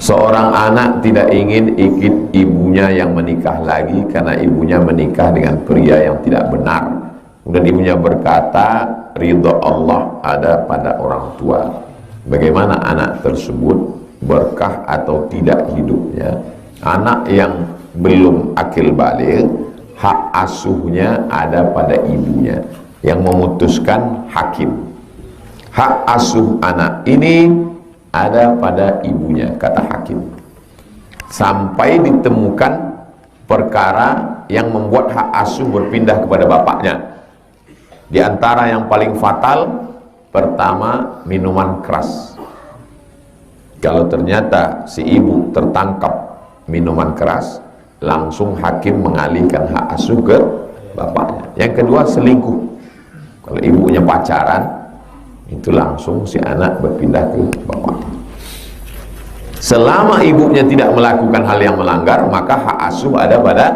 Seorang anak tidak ingin ikut ibunya yang menikah lagi karena ibunya menikah dengan pria yang tidak benar. Kemudian ibunya berkata, ridho Allah ada pada orang tua. Bagaimana anak tersebut, berkah atau tidak hidupnya? Anak yang belum akil baligh, hak asuhnya ada pada ibunya. Yang memutuskan hakim. Hak asuh anak ini ada pada ibunya, kata hakim, sampai ditemukan perkara yang membuat hak asuh berpindah kepada bapaknya. Di antara yang paling fatal, pertama, minuman keras. Kalau ternyata si ibu tertangkap minuman keras, langsung hakim mengalihkan hak asuh ke bapaknya. Yang kedua, selingkuh. Kalau ibunya pacaran, itu langsung si anak berpindah ke bapaknya. Selama ibunya tidak melakukan hal yang melanggar, maka hak asuh ada pada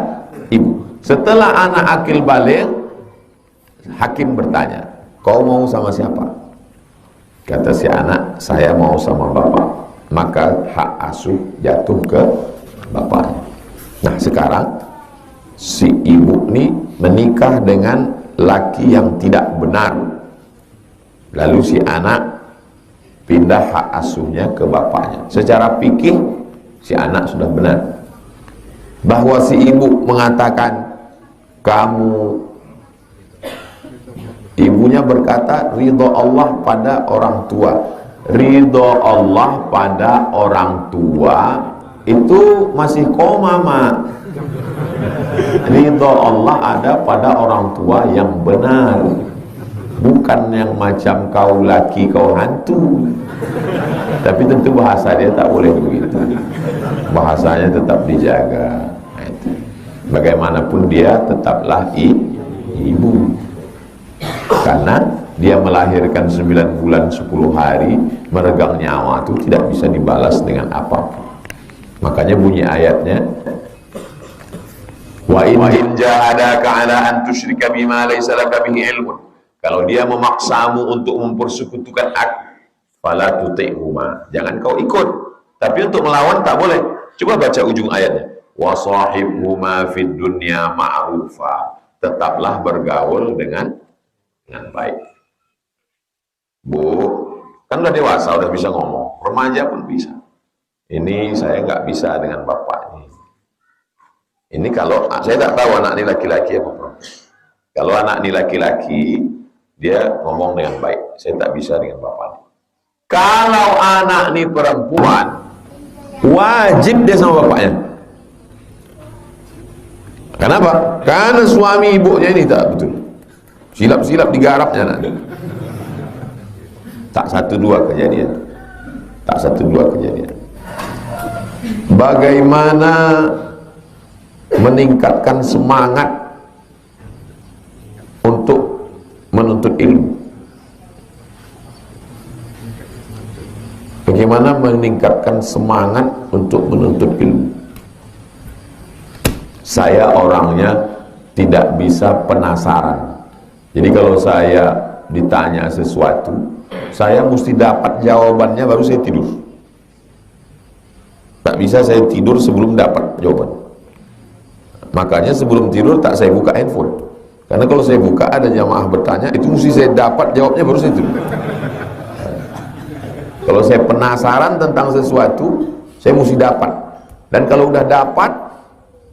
ibu. Setelah anak akil baligh, hakim bertanya, kau mau sama siapa? Kata si anak, saya mau sama bapak. Maka hak asuh jatuh ke bapaknya. Nah sekarang si ibu ini menikah dengan laki yang tidak benar. Lalu si anak pindah hak asuhnya ke bapaknya. Secara fikih si anak sudah benar. Bahwa si ibu mengatakan kamu, ibunya berkata ridho Allah pada orang tua. Ridho Allah pada orang tua itu masih koma, Mak. Ridho Allah ada pada orang tua yang benar. Bukan yang macam kau laki, kau hantu. Tapi tentu bahasa dia tak boleh begitu. Bahasanya tetap dijaga. Bagaimanapun dia tetaplah ibu. Karena dia melahirkan 9 bulan 10 hari, meregang nyawa itu tidak bisa dibalas dengan apapun. Makanya bunyi ayatnya, wa in jahadaka ala an tusyrika bima laysa laka bihi ilmun. Kalau dia memaksamu untuk mempersekutukan aku, fala tuti'huma, jangan kau ikut. Tapi untuk melawan tak boleh. Coba baca ujung ayatnya. Wa sahibhuma fid dunya ma'rufa. Tetaplah bergaul dengan baik. Bu, kan udah dewasa, udah bisa ngomong. Remaja pun bisa. Ini saya nggak bisa dengan bapak ini. Ini kalau saya tak tahu anak ini laki-laki apa perempuan. Kalau anak ini laki-laki, dia ngomong dengan baik. Saya tak bisa dengan bapak. Kalau anak ini perempuan, wajib dia sama bapaknya. Kenapa? Karena suami ibunya ini tak betul. Silap-silap digarapnya anak. Tak satu dua kejadian. Tak satu dua kejadian. Bagaimana meningkatkan semangat untuk menuntut ilmu? Bagaimana meningkatkan semangat untuk menuntut ilmu? Saya orangnya tidak bisa penasaran. Jadi kalau saya ditanya sesuatu, saya mesti dapat jawabannya baru saya tidur. Tak bisa saya tidur sebelum dapat jawaban. Makanya sebelum tidur tak saya buka handphone. Karena kalau saya buka ada jamaah bertanya, itu mesti saya dapat jawabnya baru saya tidur. Kalau saya penasaran tentang sesuatu, saya mesti dapat. Dan kalau udah dapat,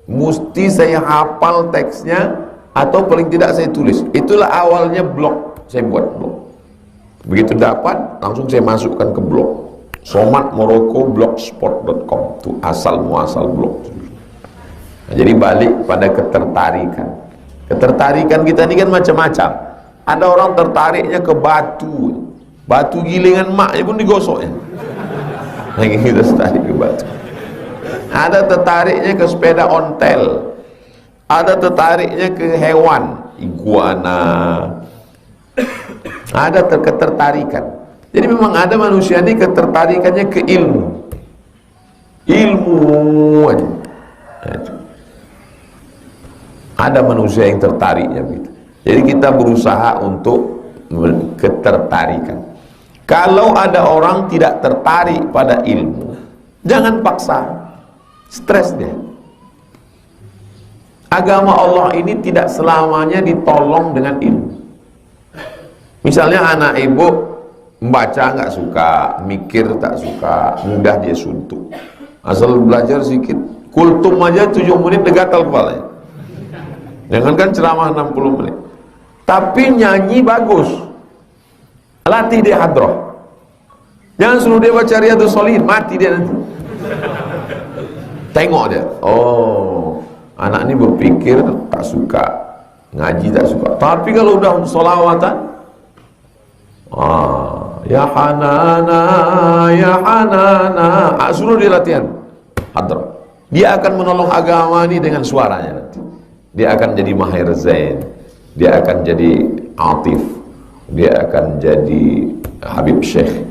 mesti saya hafal teksnya atau paling tidak saya tulis. Itulah awalnya blog, saya buat blog. Begitu dapat, langsung saya masukkan ke blog. Somat Moroko blogspot.com, itu asal muasal blog. Nah, jadi balik pada ketertarikan. Ketertarikan kita ini kan macam-macam. Ada orang tertariknya ke batu. Batu gilingan maknya pun digosoknya. Lagi kita tertarik ke batu. Ada tertariknya ke sepeda ontel. Ada tertariknya ke hewan, iguana. Ada ketertarikan. Jadi memang ada manusia ini ketertarikannya ke ilmu. Ilmu aja. Ada manusia yang tertariknya begitu. Jadi kita berusaha untuk ketertarikan. Kalau ada orang tidak tertarik pada ilmu, Jangan paksa. Stres dia. Agama Allah ini tidak selamanya ditolong dengan ilmu. Misalnya anak ibu membaca nggak suka, mikir tak suka, mudah dia suntuk. Asal belajar sedikit, kultum aja 7 menit gatal kepalanya. Jangankan ceramah 60 menit. Tapi nyanyi bagus. Latih dia hadroh. Jangan suruh dia baca Riyadhus Shalihin, mati dia nanti. Tengok dia. Oh, anak ini berpikir tak suka, ngaji tak suka. Tapi kalau udah sholawatan, ya Hanana, ya Hanana, suruh dia latihan hadroh. Dia akan menolong agama ini dengan suaranya nanti. Dia akan jadi Mahir Zain, dia akan jadi Atif, dia akan jadi Habib Syekh.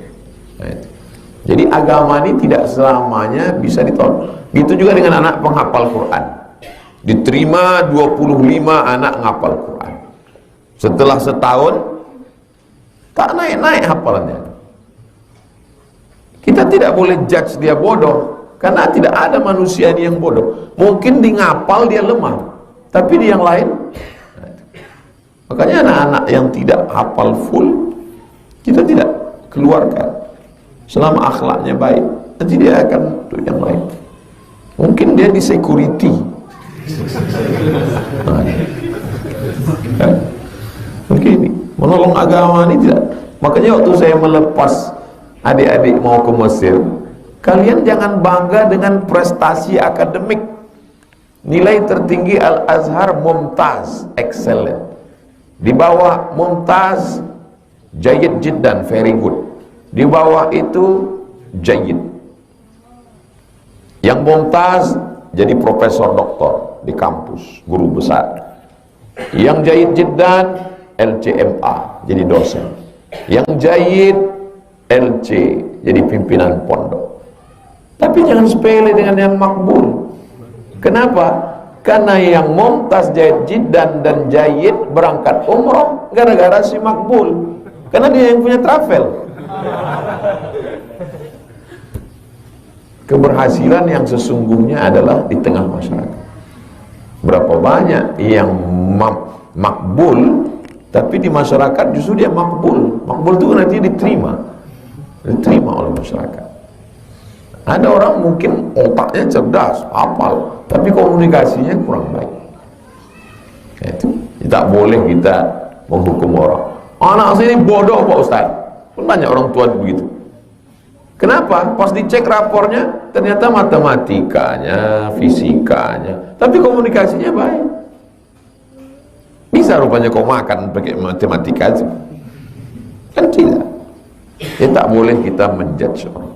Jadi agama ini tidak selamanya bisa ditolong. Gitu juga dengan anak penghafal Quran. Diterima 25 anak menghafal Quran. Setelah setahun tak naik-naik hafalannya. Kita tidak boleh judge dia bodoh, karena tidak ada manusia ini yang bodoh. Mungkin di ngapal dia lemah, tapi di yang lain. Makanya anak-anak yang tidak hafal full kita tidak keluarkan. Selama akhlaknya baik, nanti dia akan untuk yang lain. Mungkin dia di security. Mungkin ini menolong agama ini tidak. Makanya waktu saya melepas adik-adik mau ke Mesir, kalian jangan bangga dengan prestasi akademik. Nilai tertinggi Al-Azhar Mumtaz, excellent. Di bawah Mumtaz, Jayyid Jiddan, very good. Di bawah itu Jayyid. Yang Mumtaz jadi profesor doktor di kampus, guru besar. Yang Jayyid Jiddan LCMA, jadi dosen. Yang Jayyid LC, jadi pimpinan pondok. Tapi jangan sepele dengan yang makbul. Kenapa? Karena yang Mumtaz, Jayyid Jiddan dan Jayyid berangkat umroh gara-gara si makbul. Karena dia yang punya travel. Keberhasilan yang sesungguhnya adalah di tengah masyarakat. Berapa banyak yang makbul, tapi di masyarakat justru dia makbul. Makbul itu nanti diterima oleh masyarakat. Ada orang mungkin otaknya cerdas, hafal, tapi komunikasinya kurang baik. Itu tidak boleh kita menghukum orang. Anak saya ini bodoh Pak Ustaz. Banyak orang tua begitu. Kenapa? Pas dicek rapornya, ternyata matematikanya, fisikanya, tapi komunikasinya baik. Bisa rupanya kau makan pakai matematika itu. Kan tidak. Ya tak boleh kita menjudge orang.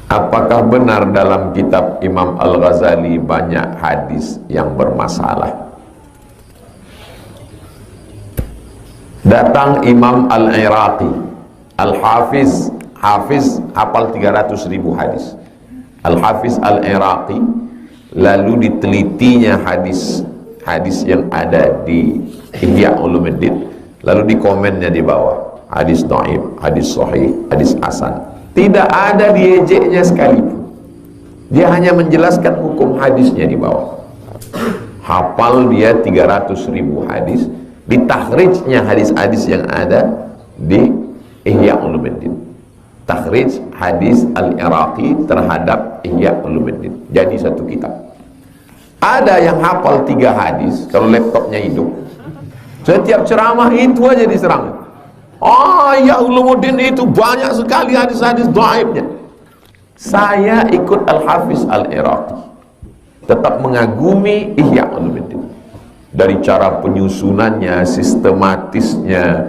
Apakah benar dalam kitab Imam Al-Ghazali banyak hadis yang bermasalah? Datang Imam Al-Iraqi, Al-Hafiz, hafal 300.000 hadis. Al-Hafiz Al-Iraqi, lalu ditelitinya hadis yang ada di Ihya Ulumuddin, lalu di komennya di bawah, hadis dhaif, hadis sahih, hadis hasan. Tidak ada diejeknya sekalipun. Dia hanya menjelaskan hukum hadisnya di bawah. Hafal dia 300.000 hadis. Di takhrijnya hadis-hadis yang ada di Ihya Ulumuddin. Takhrij hadis Al-Iraqi terhadap Ihya Ulumuddin. Jadi satu kitab. Ada yang hafal 3 hadis, kalau laptopnya hidup. Setiap ceramah itu aja diserang. Ihya Ulumuddin itu banyak sekali hadis-hadis dhaifnya. Saya ikut Al-Hafiz Al-Iraqi. Tetap mengagumi Ihya Ulumuddin. Dari cara penyusunannya, sistematisnya,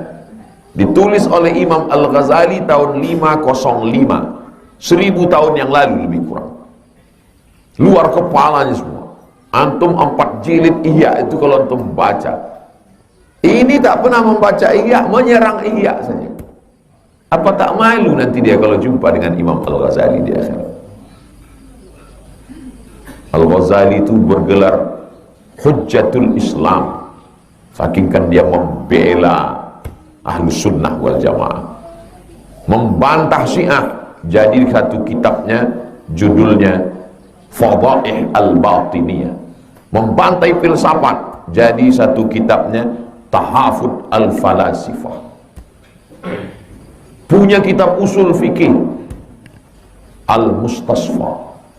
ditulis oleh Imam Al-Ghazali tahun 505, 1000 tahun yang lalu lebih kurang. Luar kepalanya semua. Antum 4 jilid Ihya itu kalau antum baca, ini tak pernah membaca Ihya, menyerang Ihya saja. Apa tak malu nanti dia kalau jumpa dengan Imam Al-Ghazali di akhirat? Al-Ghazali itu bergelar Hujjatul Islam, saking kan dia membela Ahlus Sunnah wal Jamaah, membantah Syiah Jadi satu kitabnya judulnya Fadaih al-Batiniyah, membantai filsafat. Jadi satu kitabnya Tahafud al-Falasifah. Punya kitab usul fikih Al-Mustasfa.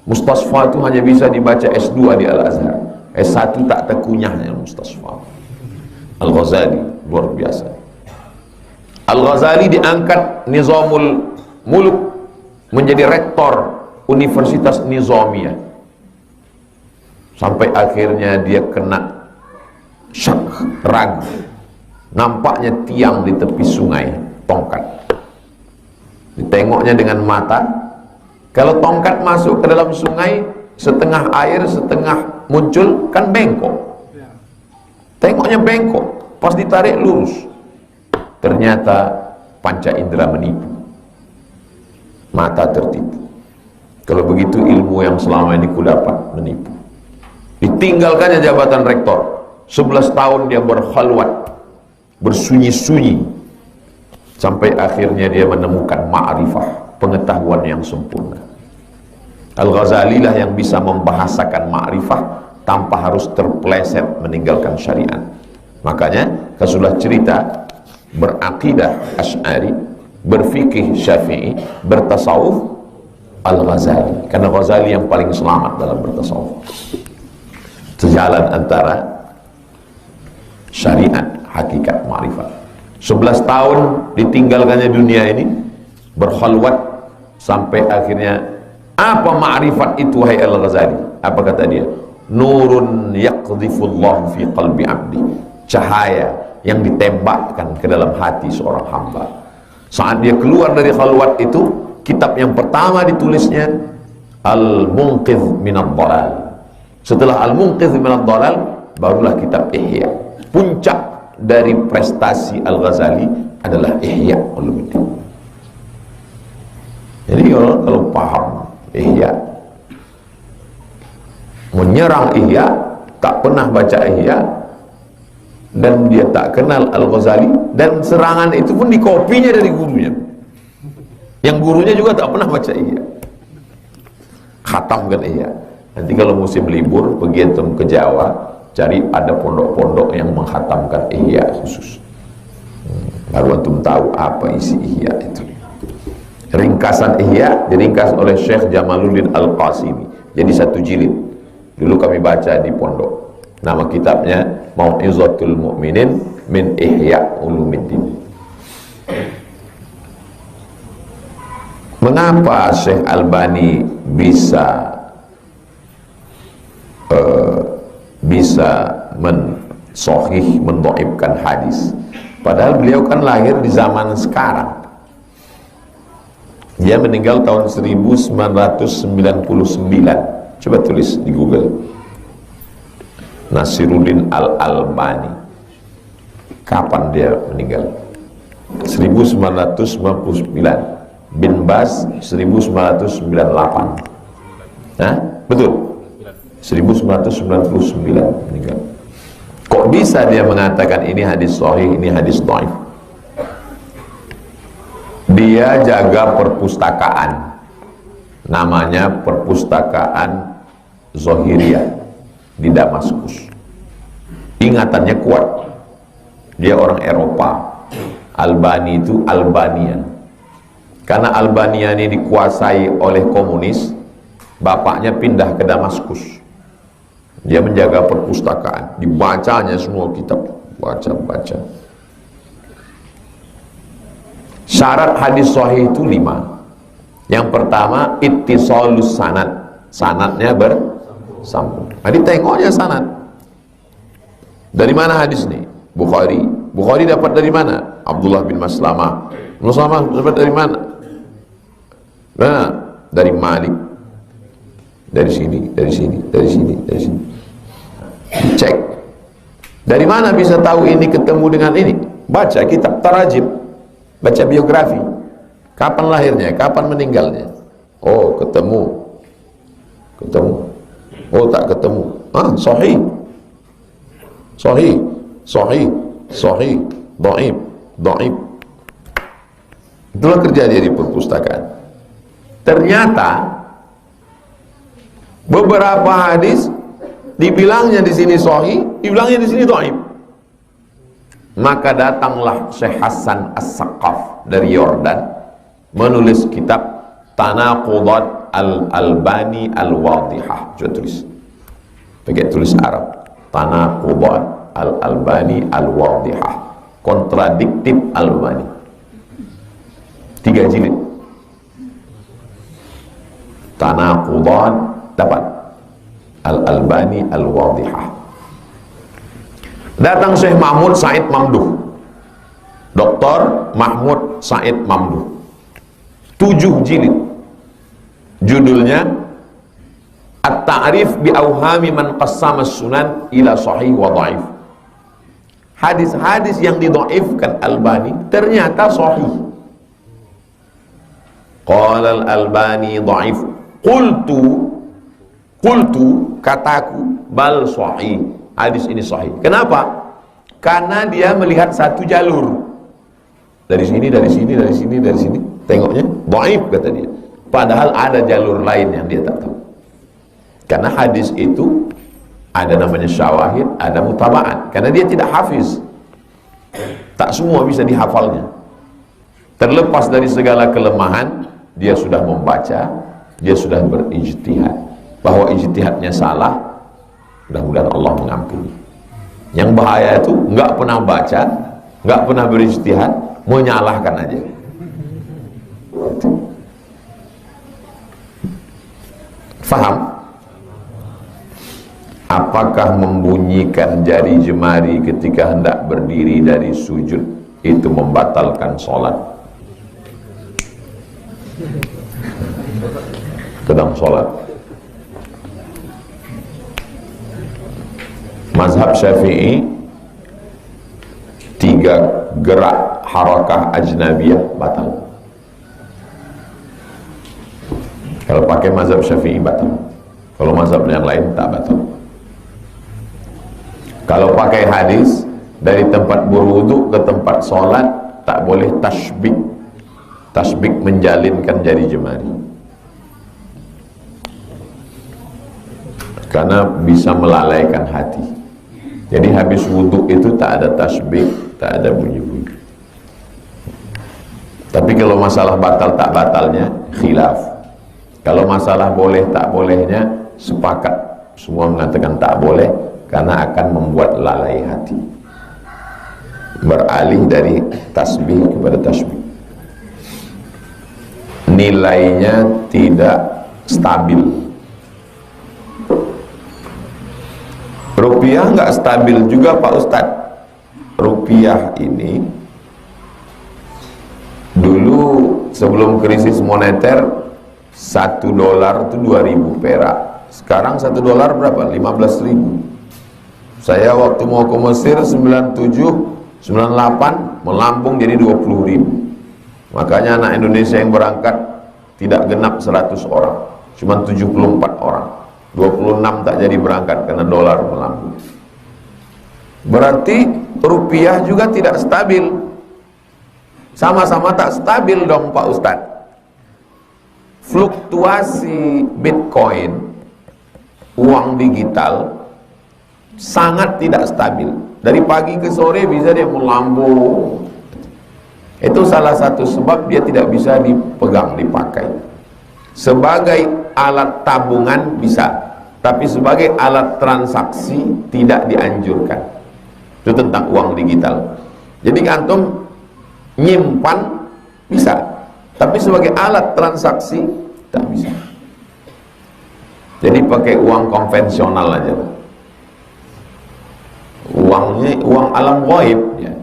Mustasfa itu hanya bisa dibaca S2 di Al-Azhar, S1 tak terkunyahnya Mustasfa. Al-Ghazali luar biasa. Al-Ghazali diangkat Nizamul Muluk menjadi rektor Universitas Nizamiyah, sampai akhirnya dia kena syak, ragu. Nampaknya tiang di tepi sungai, tongkat. Ditengoknya dengan mata. Kalau tongkat masuk ke dalam sungai, setengah air, setengah muncul, kan bengkok. Tengoknya bengkok, pas ditarik lurus. Ternyata panca indera menipu. Mata tertipu. Kalau begitu ilmu yang selama ini ku dapat menipu. Ditinggalkannya jabatan rektor. 11 tahun dia berkhalwat, bersunyi-sunyi, sampai akhirnya dia menemukan ma'rifah, pengetahuan yang sempurna. Al-Ghazali lah yang bisa membahasakan ma'rifah tanpa harus terpeleset meninggalkan syariat. Makanya kasulah cerita berakidah Asy'ari, berfikih Syafi'i, bertasawuf Al-Ghazali, karena Ghazali yang paling selamat dalam bertasawuf. Sejalan antara syariat, hakikat, ma'rifat. 11 tahun ditinggalkannya dunia ini, berkhalwat, sampai akhirnya apa ma'rifat itu, hai Al-Ghazali? Apa kata dia? Nurun yaqdhifullahu fi qalbi abdi, cahaya yang ditembakkan ke dalam hati seorang hamba. Saat dia keluar dari khalwat itu, kitab yang pertama ditulisnya Al-Munqidh minad Dhalal. Setelah Al-Munqidh minad Dhalal, barulah kitab Ihya. Puncak dari prestasi Al-Ghazali adalah Ihya Ulumuddin. Jadi kalau paham Ihya, menyerang Ihya, tak pernah baca Ihya, dan dia tak kenal Al-Ghazali, dan serangan itu pun dikopinya dari gurunya, yang gurunya juga tak pernah baca Ihya. Khatamkan Ihya. Nanti kalau musim libur pergi antum ke Jawa, cari ada pondok-pondok yang menghatamkan Ihya khusus. Baru antum tahu apa isi Ihya itu. Ringkasan Ihya diringkas oleh Syekh Jamaluddin Al-Qasimi, jadi satu jilid. Dulu kami baca di pondok. Nama kitabnya Mau'izatul Mu'minin min Ihya Ulumuddin. Mengapa Syekh Albani bisa mendhaifkan hadis, padahal beliau kan lahir di zaman sekarang. Dia meninggal tahun 1999. Coba tulis di Google, Nasiruddin Al-Albani. Kapan dia meninggal? 1999. Bin Baz 1998. Hah? Betul? 1999 meninggal. Kok bisa dia mengatakan ini hadis sahih, ini hadis dhaif? Dia jaga perpustakaan, namanya Perpustakaan Zohiriyah di Damaskus. Ingatannya kuat. Dia orang Eropa. Albani itu Albanian. Karena Albania ini dikuasai oleh komunis, bapaknya pindah ke Damaskus. Dia menjaga perpustakaan, dibacanya semua kitab, baca. Syarat hadis sahih itu 5. Yang pertama, ittisalus sanad, sanadnya bersambung. Jadi tengoknya sanad. Dari mana hadis ini? Bukhari. Bukhari dapat dari mana? Abdullah bin Maslamah. Maslamah dapat dari mana? Nah, dari Malik. Dari sini, dari sini, dari sini, dari sini. Cek. Dari mana bisa tahu ini ketemu dengan ini? Baca kitab tarajim, baca biografi. Kapan lahirnya, kapan meninggalnya? Oh, ketemu. Oh, tak ketemu. Sahih. Dhaif. Itulah kerja dia di perpustakaan. Ternyata beberapa hadis dibilangnya di sini sahih, dibilangnya di sini dhaif. Maka datanglah Syekh Hasan As-Saqaf dari Yordan menulis kitab Tanaqudat Al-Albani Al-Wadihah. Coba tulis, pakai tulis Arab. Tanaqudat Al-Albani Al-Wadihah, kontradiktif Albani. 3 jilid. Tanaqudat dapat Al-Albani Al-Wadihah. Datang Syekh Mahmud Said Mamduh, Dr. Mahmud Said Mamduh, 7 jilid. Judulnya At-Ta'rif bi Awhami man qassama sunan ila sahih wa dhaif. Hadis-hadis yang didhaifkan Albani ternyata sahih. Qala Al-Albani dhaif. Qultu kataku bal sahih. Hadis ini sahih. Kenapa? Karena dia melihat satu jalur. Dari sini, dari sini, dari sini, dari sini. Tengoknya dhaif kata dia. Padahal ada jalur lain yang dia tak tahu. Karena hadis itu ada namanya syawahid, ada mutaba'at. Karena dia tidak hafiz. Tak semua bisa dihafalnya. Terlepas dari segala kelemahan, dia sudah membaca, dia sudah berijtihad. Bahwa ijtihadnya salah, mudah-mudahan Allah mengampuni. Yang bahaya itu nggak pernah baca, nggak pernah berijtihad, menyalahkan aja. Faham? Apakah membunyikan jari jemari ketika hendak berdiri dari sujud itu membatalkan sholat? Sedang sholat. Mazhab Syafi'i 3 gerak harakah ajnabiyah batal. Kalau pakai mazhab Syafi'i batal. Kalau mazhab yang lain tak batal. Kalau pakai hadis dari tempat berwudu ke tempat sholat tak boleh tasbih. Tasbih menjalinkan jari jemari. Karena bisa melalaikan hati. Jadi habis wudhu itu tak ada tasbih, tak ada bunyi-bunyi. Tapi kalau masalah batal tak batalnya khilaf. Kalau masalah boleh tak bolehnya sepakat. Semua mengatakan tak boleh karena akan membuat lalai hati. Beralih dari tasbih kepada tasbih. Nilainya tidak stabil. Rupiah nggak stabil juga Pak Ustadz. Rupiah ini dulu sebelum krisis moneter $1 itu 2.000 perak. Sekarang $1 berapa? 15.000. Saya waktu mau ke Mesir 97, 98 melambung jadi 20.000. Makanya anak Indonesia yang berangkat tidak genap 100 orang, cuma 74 orang. 26 tak jadi berangkat karena dolar melambung. Berarti rupiah juga tidak stabil. Sama-sama tak stabil dong Pak Ustadz. Fluktuasi Bitcoin, uang digital, sangat tidak stabil. Dari pagi ke sore bisa dia melambung. Itu salah satu sebab dia tidak bisa dipegang, dipakai. Sebagai alat tabungan bisa, tapi sebagai alat transaksi tidak dianjurkan. Itu tentang uang digital. Jadi antum nyimpan bisa, tapi sebagai alat transaksi tak bisa. Jadi pakai uang konvensional aja. Uangnya uang alam gaib ya.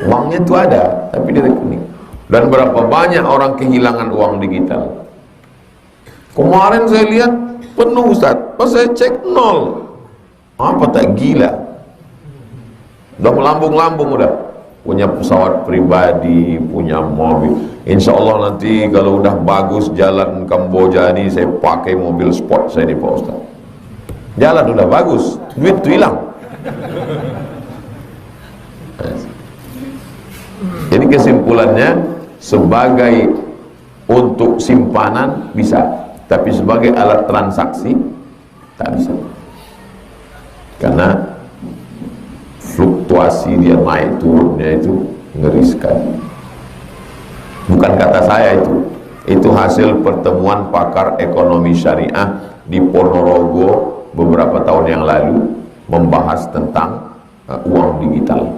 Uangnya itu ada, tapi di rekening. Dan berapa banyak orang kehilangan uang digital. Kemarin saya lihat penuh Ustaz, pas saya cek nol. Apa tak gila? Udah melambung-lambung udah. Punya pesawat pribadi, punya mobil. Insya Allah nanti kalau udah bagus jalan Kamboja ini, saya pakai mobil sport saya di Pak Ustaz. Jalan udah bagus, duit tuh hilang. Jadi kesimpulannya, sebagai untuk simpanan bisa, tapi sebagai alat transaksi tak bisa, karena fluktuasi dia naik turunnya itu ngeri sekali. Bukan kata saya itu hasil pertemuan pakar ekonomi syariah di Ponorogo beberapa tahun yang lalu, membahas tentang uang digital.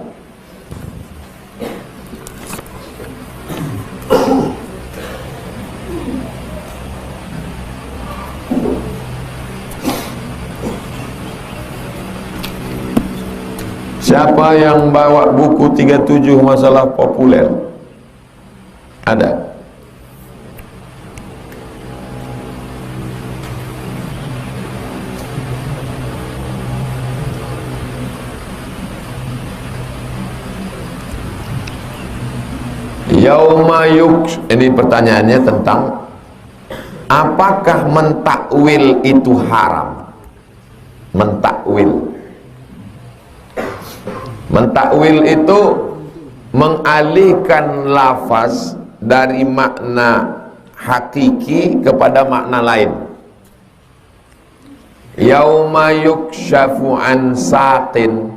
Siapa yang bawa buku 37 masalah populer? Ada? Yauma yuk, ini pertanyaannya tentang apakah mentakwil itu haram? Mentakwil. Mentakwil itu mengalihkan lafaz dari makna hakiki kepada makna lain. Yauma yukshafu an saqin,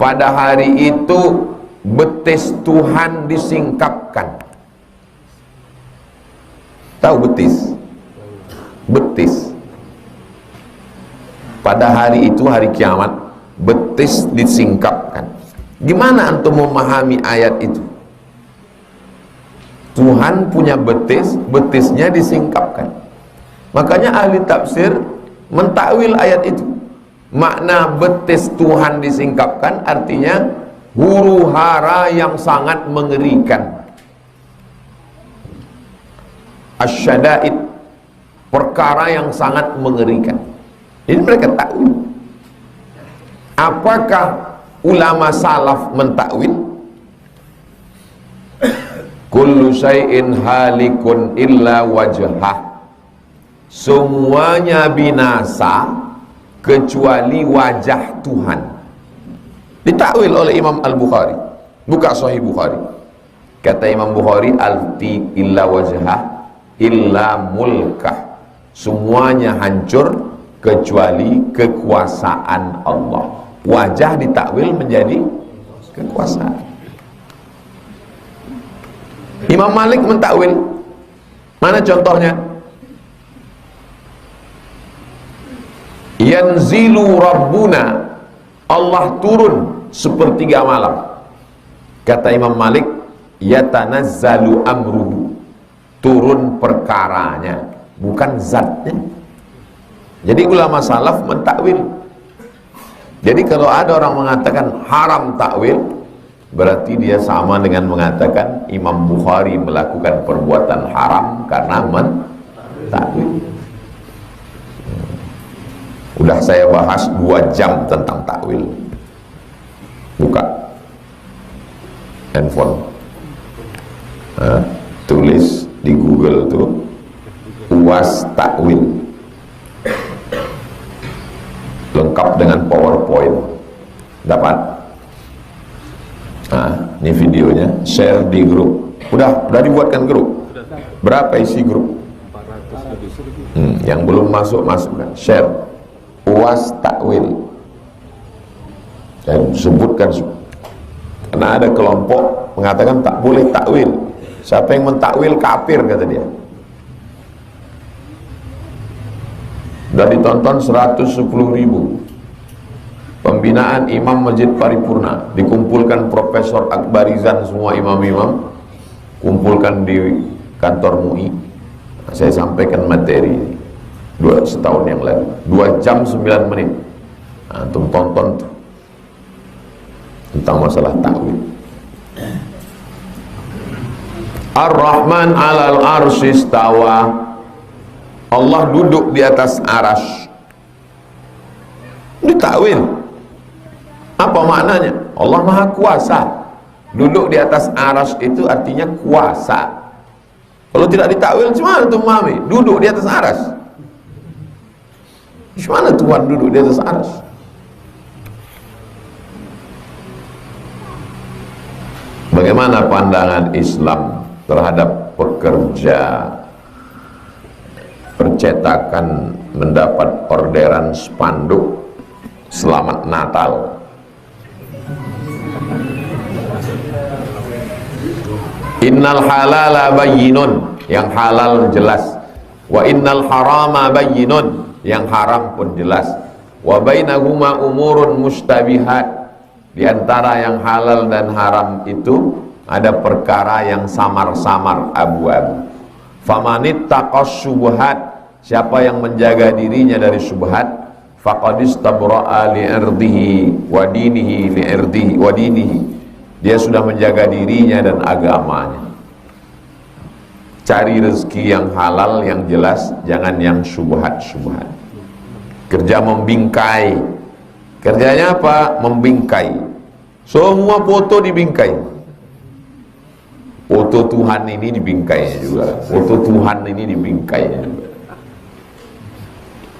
pada hari itu betis Tuhan disingkapkan. Tahu betis? Betis. Pada hari itu, hari kiamat, betis disingkapkan. Gimana antum memahami ayat itu? Tuhan punya betis, betisnya disingkapkan. Makanya ahli tafsir mentakwil ayat itu. Makna betis Tuhan disingkapkan artinya huru hara yang sangat mengerikan. Asyada'id, perkara yang sangat mengerikan. Ini mereka takwil. Apakah ulama salaf mentakwil? Kullu syai'in halikun illa wajhah, semuanya binasa kecuali wajah Tuhan. Ditakwil oleh Imam Al-Bukhari. Buka Sahih Bukhari. Kata Imam Bukhari, alti illa wajhah illa mulkah, semuanya hancur kecuali kekuasaan Allah. Wajah ditakwil menjadi kekuasaan. Imam Malik mentakwil. Mana contohnya? Yanzilu Rabbuna, Allah turun sepertiga malam. Kata Imam Malik, yatanazzalu amruhu, turun perkaranya, bukan zatnya. Jadi ulama salaf mentakwil. Jadi kalau ada orang mengatakan haram takwil, berarti dia sama dengan mengatakan Imam Bukhari melakukan perbuatan haram karena mentakwil. Udah saya bahas 2 jam tentang takwil. Buka handphone, tulis di Google tuh UAS takwil, lengkap dengan PowerPoint, dapat. Nah, ini videonya, share di grup. Udah dibuatkan grup. Berapa isi grup? Yang belum masukkan, share UAS takwil. Dan sebutkan, karena ada kelompok mengatakan tak boleh takwil. Siapa yang mentakwil kafir, kata dia. Sudah ditonton 110.000. Pembinaan Imam Masjid Paripurna, dikumpulkan Profesor Akbarizan, semua imam-imam kumpulkan di kantor MUI. Saya sampaikan materi 2 tahun yang lalu, 2 jam 9 menit. Antum tonton tuh tentang masalah takwil. Ar-Rahman 'alal arsy istawa, Allah duduk di atas aras. Ditakwil. Apa maknanya? Allah Maha Kuasa. Duduk di atas aras itu artinya kuasa. Kalau tidak ditakwil, gimana tuh memahami? Duduk di atas aras. Gimana Tuhan duduk di atas aras? Bagaimana pandangan Islam terhadap pekerja percetakan mendapat orderan spanduk Selamat Natal. Innal halala bayyinun, yang halal jelas. Wa innal harama bayyinun, yang haram pun jelas. Wa bainahuma umurun mustabihat, di antara yang halal dan haram itu ada perkara yang samar-samar, abu-abu. Famanittaqas syubhat, siapa yang menjaga dirinya dari syubhat, faqad istabra'a li irdihi wa dinihi li irdihi wa dinihi, dia sudah menjaga dirinya dan agamanya. Cari rezeki yang halal, yang jelas, jangan yang syubhat-syubhat. Kerja membingkai, kerjanya apa? Membingkai. Semua foto dibingkai. Foto Tuhan ini dibingkainya juga, foto Tuhan ini dibingkainya juga.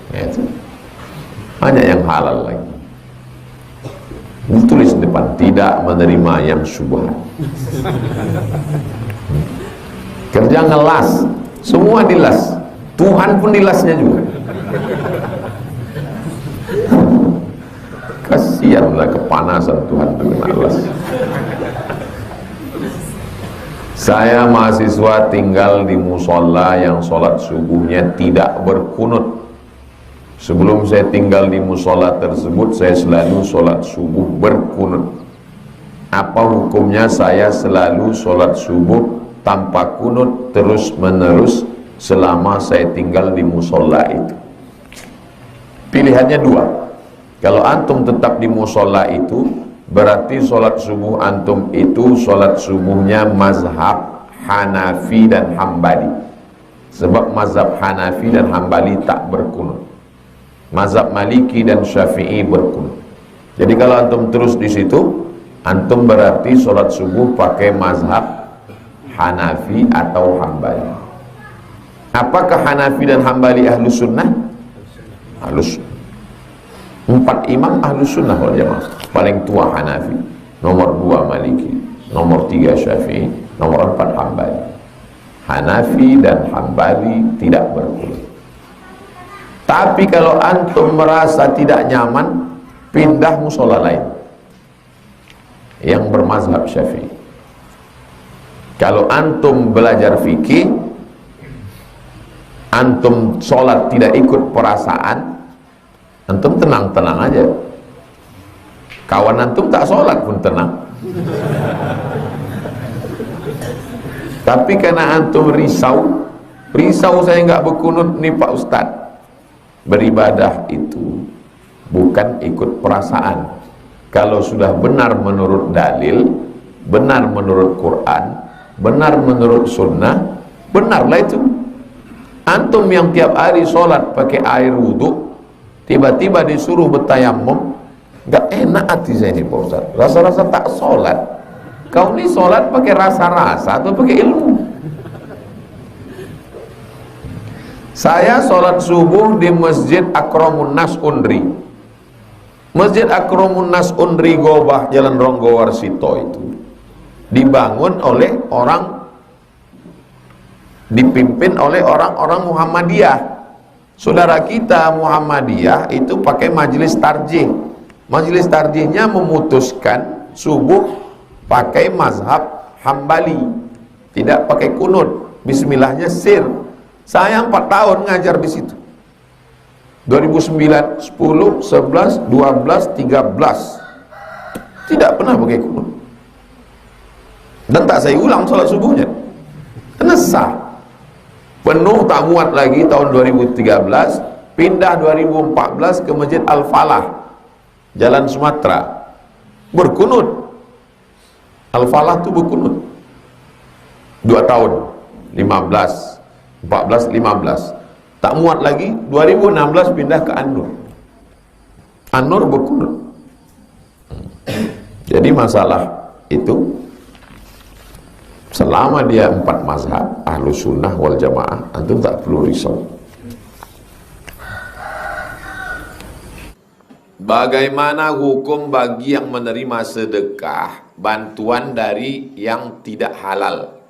Ya, itu. Banyak yang halal lagi. Tulis depan, tidak menerima yang syubhat. Kerja ngelas, semua dilas, Tuhan pun dilasnya juga. Kasihanlah kepanasan Tuhan dengan las. Saya mahasiswa tinggal di musola yang sholat subuhnya tidak berkunut. Sebelum saya tinggal di musola tersebut, saya selalu sholat subuh berkunut. Apa hukumnya saya selalu sholat subuh tanpa kunut terus menerus selama saya tinggal di musola itu? Pilihannya dua. Kalau antum tetap di musola itu, berarti sholat subuh antum itu sholat subuhnya mazhab Hanafi dan Hambali. Sebab mazhab Hanafi dan Hambali tak berkunut. Mazhab Maliki dan Syafi'i berkunut. Jadi kalau antum terus di situ, antum berarti sholat subuh pakai mazhab Hanafi atau Hambali. Apakah Hanafi dan Hambali ahlus sunnah? Ahlus. 4 imam ahlus sunnah wal jamaah. Paling tua Hanafi, nomor 2 Maliki, nomor 3 Syafi'i, nomor 4 Hambali. Hanafi dan Hambali tidak berkunut. Tapi kalau antum merasa tidak nyaman, pindah musola lain yang bermazhab Syafi'i. Kalau antum belajar fikih, antum sholat tidak ikut perasaan, antum tenang-tenang aja. Kawan antum tak sholat pun tenang. Tapi karena antum risau saya nggak berkunut nih Pak Ustadz. Beribadah itu bukan ikut perasaan. Kalau sudah benar menurut dalil, benar menurut Quran, benar menurut sunnah, benarlah itu. Antum yang tiap hari sholat pakai air wudhu, tiba-tiba disuruh bertayamum, gak enak hati saya ini Pak Ustaz. Rasa-rasa tak sholat. Kau ini sholat pakai rasa-rasa atau pakai ilmu? Saya sholat subuh di Masjid Akramun Nas Undri. Masjid Akramun Nas Undri Gobah Jalan Ronggowarsito itu dibangun oleh orang, dipimpin oleh orang-orang Muhammadiyah. Saudara kita Muhammadiyah itu pakai majelis tarjih. Majelis tarjihnya memutuskan subuh pakai mazhab Hambali, tidak pakai kunut. Bismillahnya sir. Saya 4 tahun ngajar di situ. 2009, 10, 11, 12, 13. Tidak pernah pakai kunut. Dan tak saya ulang sholat subuhnya. Karena sah. Penuh tak muat lagi tahun 2013, pindah 2014 ke Masjid Al-Falah, Jalan Sumatera. Berkunut. Al-Falah itu berkunut. 2 tahun, 15, 14, 15. Tak muat lagi, 2016 pindah ke An-Nur. An-Nur berkunut. Jadi masalah itu, selama dia 4 mazhab, Ahlus Sunnah wal Jamaah, antum tak perlu risau. Bagaimana hukum bagi yang menerima sedekah, bantuan dari yang tidak halal?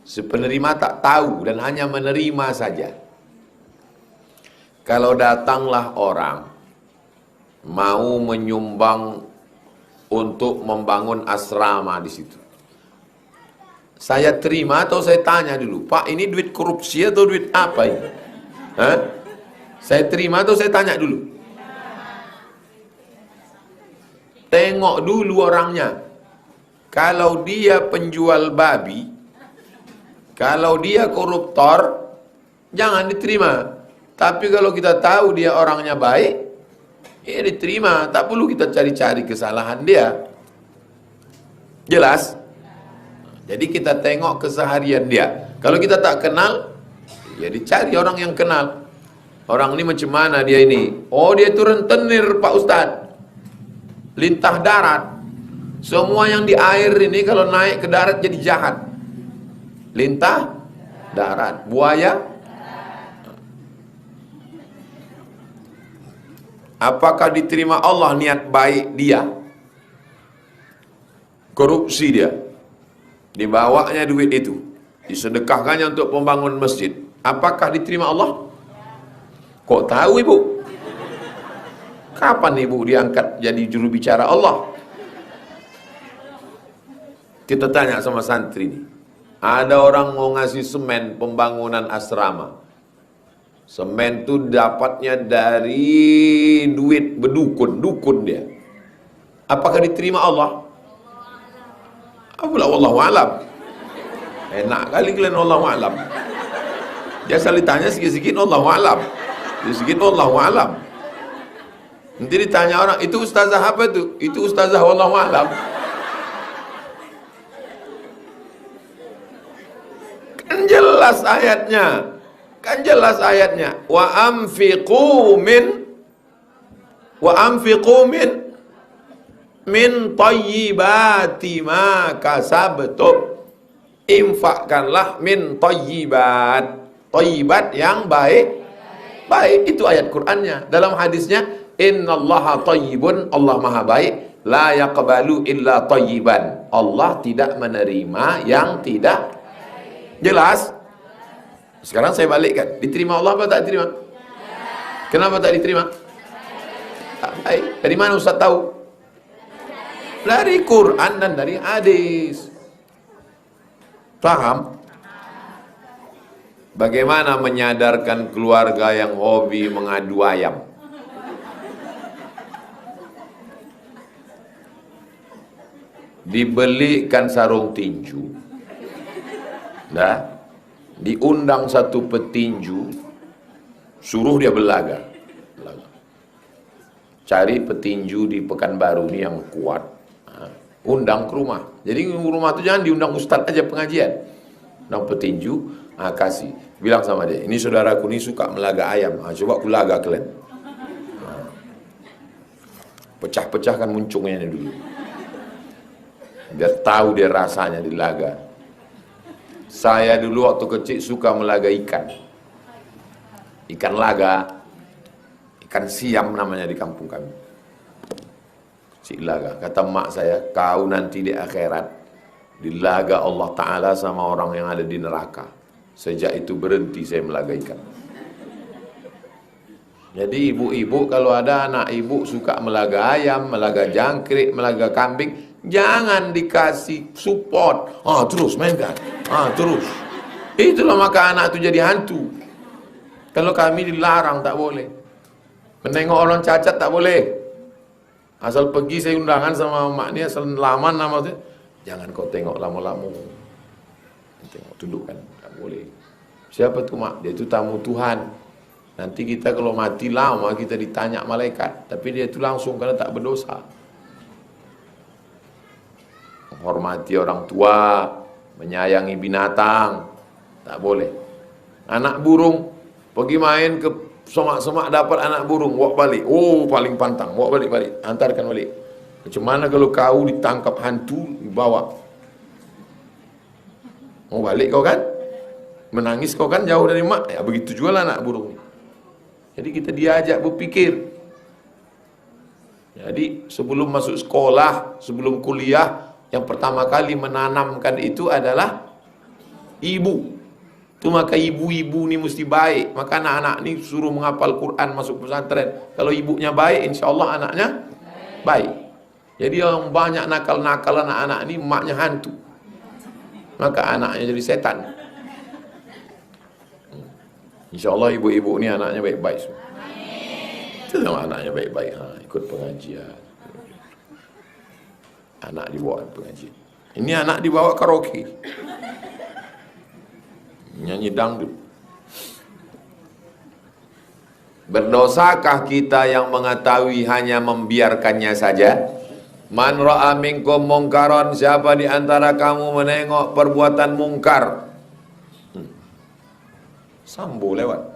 Si penerima tak tahu dan hanya menerima saja. Kalau datanglah orang mau menyumbang untuk membangun asrama di situ, saya terima atau saya tanya dulu, Pak, ini duit korupsi atau duit apa ini? Hah? Saya terima atau saya tanya dulu? Tengok dulu orangnya. Kalau dia penjual babi, kalau dia koruptor, jangan diterima. Tapi kalau kita tahu dia orangnya baik, ya diterima. Tak perlu kita cari-cari kesalahan dia. Jelas? Jadi kita tengok keseharian dia. Kalau kita tak kenal, ya dicari orang yang kenal. Orang ini macam mana dia ini? Oh, dia itu rentenir Pak Ustadz. Lintah darat. Semua yang di air ini kalau naik ke darat jadi jahat. Lintah darat. Buaya. Apakah diterima Allah niat baik dia? Korupsi dia. Dibawanya duit itu, disedekahkannya untuk pembangun masjid. Apakah diterima Allah? Kok tahu ibu? Kapan ibu diangkat jadi juru bicara Allah? Kita tanya sama santri ini. Ada orang mau ngasih semen pembangunan asrama. Semen itu dapatnya dari duit bedukun, dukun dia. Apakah diterima Allah? Wallahu alam. Enak kali kalian wallahu alam. Dia selalu tanya sikit-sikit wallahu alam. Sikit wallahu alam. Nanti ditanya orang, itu ustazah apa itu? Itu ustazah wallahu alam. Kan jelas ayatnya. Kan jelas ayatnya. Wa anfiqu min tayyibati ma kasabtum. Infakkanlah min tayyibat. Tayyibat yang baik. Baik, itu ayat Qur'annya. Dalam hadisnya, innallaha tayyibun, Allah maha baik, la yaqbalu illa tayyiban. Allah tidak menerima yang tidak. Jelas? Sekarang saya balikkan. Diterima Allah apa tak diterima? Kenapa tak diterima? Tak baik. Dari mana Ustaz tahu? Dari Quran dan dari hadis. Paham? Bagaimana menyadarkan keluarga yang hobi mengadu ayam? Dibelikan sarung tinju. Nah, diundang satu petinju, suruh dia belaga. Cari petinju di Pekanbaru ini yang kuat. Undang ke rumah. Jadi rumah itu jangan diundang ustaz aja pengajian. Undang petinju, kasih. Bilang sama dia, ini saudaraku ini suka melaga ayam. Coba aku laga kalian. Pecah-pecahkan muncungnya dulu. Biar tahu dia rasanya dilaga. Saya dulu waktu kecil suka melaga ikan. Ikan laga. Ikan siam namanya di kampung kami. Silaga. Kata mak saya, kau nanti di akhirat dilaga Allah Ta'ala sama orang yang ada di neraka. Sejak itu berhenti saya melaga ikan. Jadi ibu-ibu kalau ada anak ibu suka melaga ayam, melaga jangkrik, melaga kambing, jangan dikasih support. Terus mainkan. Terus. Itulah maka anak itu jadi hantu. Kalau kami dilarang tak boleh. Menengok orang cacat tak boleh. Asal pergi saya undangan sama mak ni, asal laman nama tu, jangan kau tengok lama-lama. Tengok duduk kan, tak boleh. Siapa tu mak? Dia tu tamu Tuhan. Nanti kita kalau mati lama kita ditanya malaikat, tapi dia tu langsung karena tak berdosa. Menghormati orang tua, menyayangi binatang, tak boleh. Anak burung pergi main ke semak-semak dapat anak burung, bawa balik. Oh, paling pantang, bawa balik-balik, hantarkan balik. Macam mana kalau kau ditangkap hantu, dibawa? Mau balik kau kan? Menangis kau kan jauh dari mak? Ya begitu juga lah anak burung. Jadi kita diajak berpikir. Jadi sebelum masuk sekolah, sebelum kuliah, yang pertama kali menanamkan itu adalah Ibu. Itu maka ibu-ibu ini mesti baik. Maka anak-anak ini suruh menghafal Quran masuk pesantren. Kalau ibunya baik, insya Allah anaknya baik. Jadi yang banyak nakal-nakal anak-anak ini emaknya hantu. Maka anaknya jadi setan. Insya Allah ibu-ibu ini anaknya baik-baik. Itu sama anaknya baik-baik. Ikut pengajian. Anak dibawa pengajian. Ini anak dibawa karaoke. Nyanyi dangdut. Berdosakah kita yang mengetahui hanya membiarkannya saja? Man ra'a minkum mungkaron, siapa di antara kamu menengok perbuatan mungkar? Sambo lewat.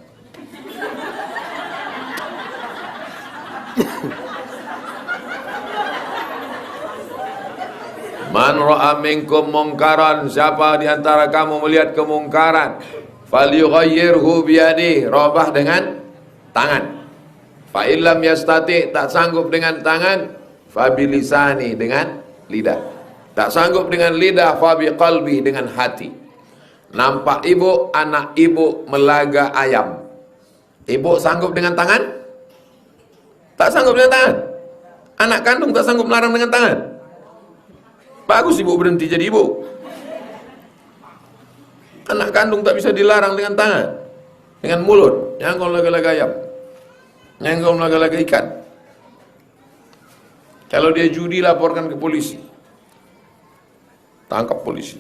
Man ra'a minkum mungkaran, siapa di antara kamu melihat kemungkaran, falyughayyirhu biyadihi, robah dengan tangan. Fa illam yastati, tak sanggup dengan tangan, fa bilisani, dengan lidah. Tak sanggup dengan lidah, fa biqalbi, dengan hati. Nampak ibu, anak ibu melaga ayam. Ibu sanggup dengan tangan? Tak sanggup dengan tangan. Anak kandung tak sanggup melarang dengan tangan. Bagus ibu berhenti jadi ibu. Anak kandung tak bisa dilarang dengan tangan, dengan mulut. Nyangkol laga-laga ayam, nyangkol laga-laga ikan. Kalau dia judi, laporkan ke polisi, tangkap polisi.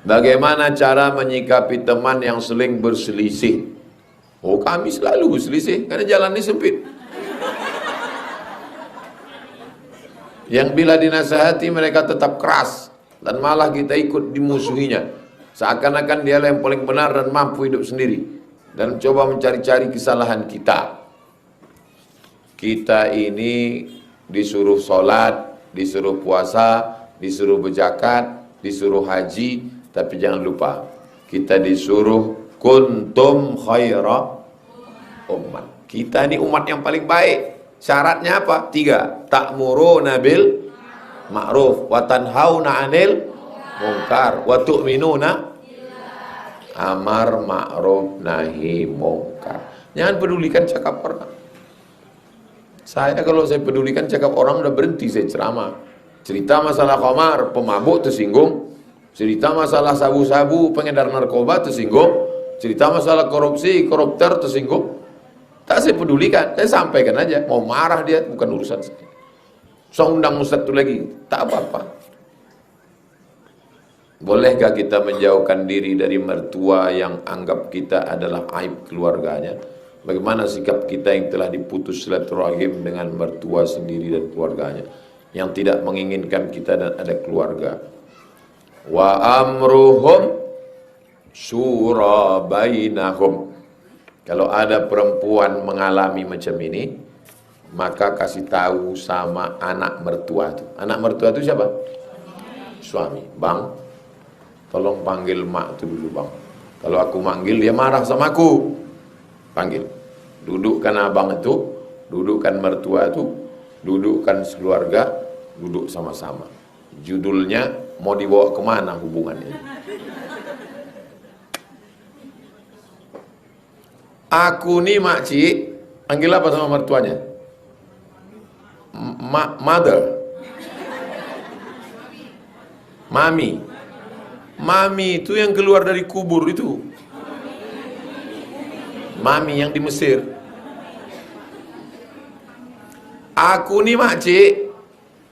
Bagaimana cara menyikapi teman yang sering berselisih? Oh, kami selalu berselisih karena jalan ini sempit. Yang bila dinasihati mereka tetap keras dan malah kita ikut dimusuhinya, seakan-akan dia yang paling benar dan mampu hidup sendiri, dan coba mencari-cari kesalahan kita. Kita ini disuruh sholat, disuruh puasa, disuruh berzakat, disuruh haji, tapi jangan lupa kita disuruh kuntum khaira ummah. Kita ini umat yang paling baik. Syaratnya apa? 3. Ta'muruna bil ma'ruf wa tanhauna 'anil munkar wa tu'minuna. Amar ma'ruf nahi munkar. Jangan pedulikan cakap orang. Kalau saya pedulikan cakap orang, udah berhenti saya ceramah. Cerita masalah khamar, pemabuk tersinggung. Cerita masalah sabu-sabu, pengedar narkoba tersinggung. Cerita masalah korupsi, koruptor tersinggung. Tak saya pedulikan, saya sampaikan aja. Mau marah dia, bukan urusan saya. So undang ustaz itu lagi, tak apa-apa. Bolehkah kita menjauhkan diri dari mertua yang anggap kita adalah aib keluarganya? Bagaimana sikap kita yang telah diputus silaturahim dengan mertua sendiri dan keluarganya, yang tidak menginginkan kita dan ada keluarga? Wa amruhum syura bainahum. Kalau ada perempuan mengalami macam ini, maka kasih tahu sama anak mertua itu. Anak mertua itu siapa? Suami. Bang, tolong panggil mak itu dulu bang. Kalau aku manggil dia marah sama aku. Panggil. Dudukkan abang itu, dudukkan mertua itu, dudukkan sekeluarga, duduk sama-sama. Judulnya mau dibawa kemana hubungannya? Aku nih makcik, panggil apa sama mertuanya? Mother, mami. Mami itu yang keluar dari kubur itu. Mami yang di Mesir. Aku nih makcik,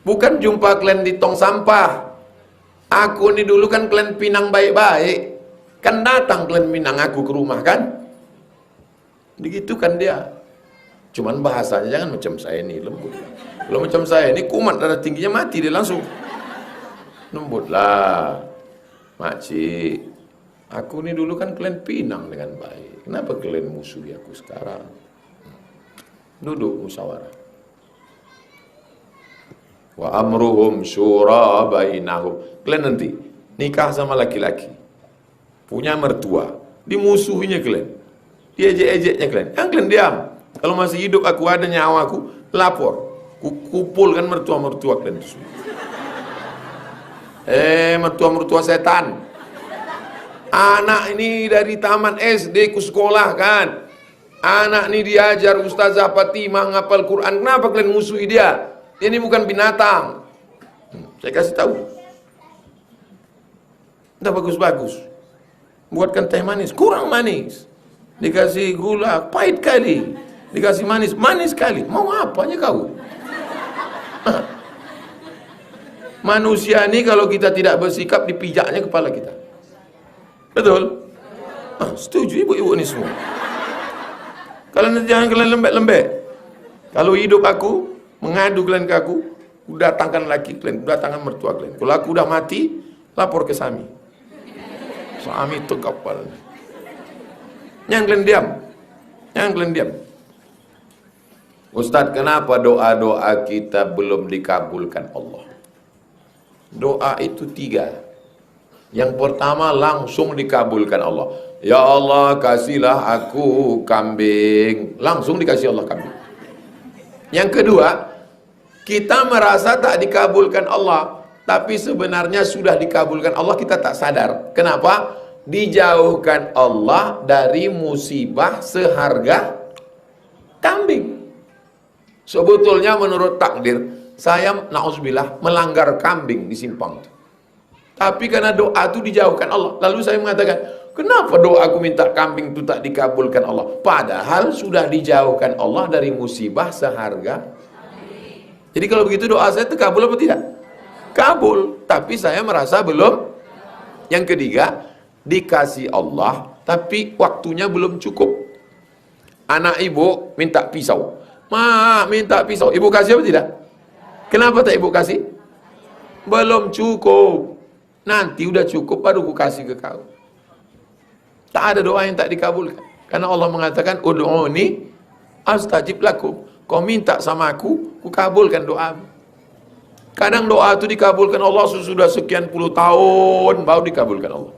bukan jumpa kalian di tong sampah. Aku nih dulu kan kalian pinang baik-baik. Kan datang kalian pinang aku ke rumah kan? Begitu kan dia. Cuman bahasanya jangan macam saya ini, lembut. Kalau macam saya ini kumat, darah tingginya mati dia langsung. Lembutlah. Makcik, aku ini dulu kan kalian pinang dengan baik. Kenapa kalian musuhi aku sekarang? Duduk musyawarah. Wa amruhum syura bainahum. Kalian nanti nikah sama laki-laki, punya mertua, dimusuhinya kalian, diejek-ejeknya kalian. Yang kalian diam. Kalau masih hidup aku, ada nyawaku, lapor. Kumpulkan mertua-mertua kalian itu semua. Mertua-mertua setan. Anak ini dari taman SD ke sekolah kan. Anak ini diajar Ustazah Fatimah ngapal Quran. Kenapa kalian musuhi dia? Ini bukan binatang. Saya kasih tahu. Udah bagus-bagus. Buatkan teh manis, kurang manis. Dikasih gula, pahit kali. Dikasih manis, manis kali. Mau apanya kau? Manusia ini kalau kita tidak bersikap, dipijaknya kepala kita. Betul? Setuju ibu-ibu ini semua. Kalian jangan kalian lembek-lembek. Kalau hidup aku, mengadu kalian ke aku, datangkan laki kalian, datangkan mertua kalian. Kalau aku udah mati, lapor ke Sami. Sami itu kapal. Jangan kalian diam. Jangan kalian diam. Ustadz, kenapa doa-doa kita belum dikabulkan Allah? Doa itu 3. Yang pertama langsung dikabulkan Allah. Ya Allah, kasihlah aku kambing. Langsung dikasih Allah kambing. Yang kedua, kita merasa tak dikabulkan Allah, tapi sebenarnya sudah dikabulkan Allah, kita tak sadar. Kenapa? Dijauhkan Allah dari musibah seharga kambing. Sebetulnya menurut takdir, saya na'udzubillah melanggar kambing di simpang. Tapi karena doa itu dijauhkan Allah. Lalu saya mengatakan, kenapa doa aku minta kambing itu tak dikabulkan Allah? Padahal sudah dijauhkan Allah dari musibah seharga. Jadi kalau begitu doa saya terkabul apa tidak? Kabul. Tapi saya merasa belum. Yang ketiga, dikasih Allah, tapi waktunya belum cukup. Anak ibu minta pisau. Ma, minta pisau. Ibu kasih apa tidak? Kenapa tak ibu kasih? Belum cukup. Nanti udah cukup baru ku kasih ke kau. Tak ada doa yang tak dikabulkan. Karena Allah mengatakan, ud'uni astajib lakum. Kau minta sama aku, ku kabulkan doa. Kadang doa itu dikabulkan Allah sudah sekian puluh tahun baru dikabulkan Allah.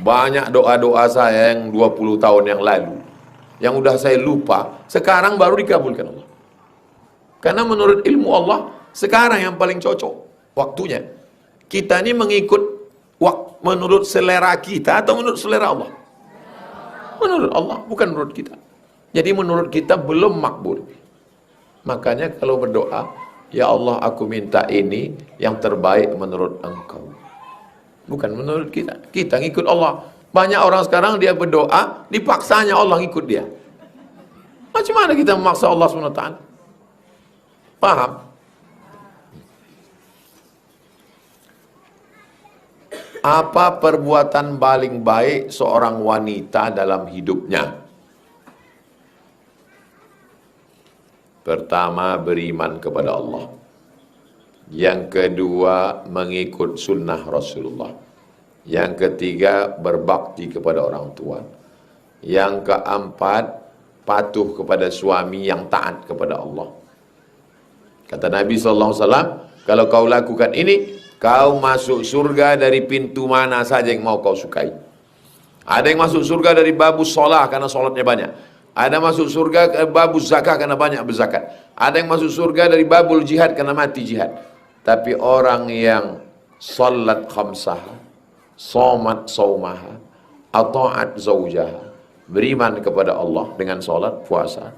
Banyak doa-doa saya yang 20 tahun yang lalu, yang udah saya lupa, sekarang baru dikabulkan Allah. Karena menurut ilmu Allah, sekarang yang paling cocok waktunya. Kita ini mengikut menurut selera kita atau menurut selera Allah? Menurut Allah, bukan menurut kita. Jadi menurut kita belum makbul. Makanya kalau berdoa, ya Allah aku minta ini yang terbaik menurut Engkau. Bukan menurut kita. Kita ngikut Allah. Banyak orang sekarang dia berdoa, dipaksanya Allah ngikut dia. Macam mana kita memaksa Allah SWT? Paham? Apa perbuatan paling baik seorang wanita dalam hidupnya? Pertama, beriman kepada Allah. Yang kedua, mengikut sunnah Rasulullah. Yang ketiga, berbakti kepada orang tua. Yang keempat, patuh kepada suami yang taat kepada Allah. Kata Nabi SAW, kalau kau lakukan ini, kau masuk surga dari pintu mana saja yang mau kau sukai. Ada yang masuk surga dari babu sholat karena sholatnya banyak. Ada masuk surga babu zakat karena banyak berzakat. Ada yang masuk surga dari babul jihad karena mati jihad. Tapi orang yang sholat khamsah, somat saumaha, ata'at zawjaha, beriman kepada Allah dengan sholat, puasa,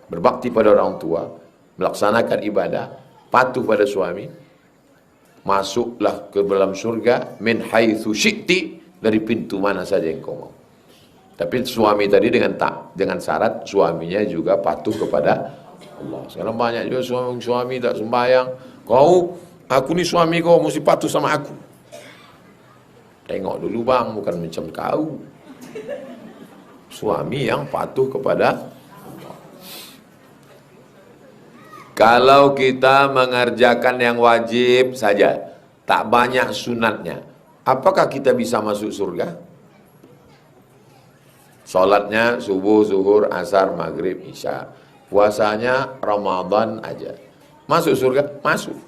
berbakti pada orang tua, melaksanakan ibadah, patuh pada suami, masuklah ke dalam surga min haitsu syi'ti, dari pintu mana saja yang kau mau. Tapi suami tadi dengan syarat suaminya juga patuh kepada Allah. Sekarang banyak juga suami tak sembahyang. Aku ni suami kau, mesti patuh sama aku. Tengok dulu bang, bukan macam kau. Suami yang patuh kepada Allah. Kalau kita mengerjakan yang wajib saja, tak banyak sunatnya, apakah kita bisa masuk surga? Salatnya subuh, zuhur, asar, maghrib, isya. Puasanya Ramadan aja. Masuk surga? Masuk.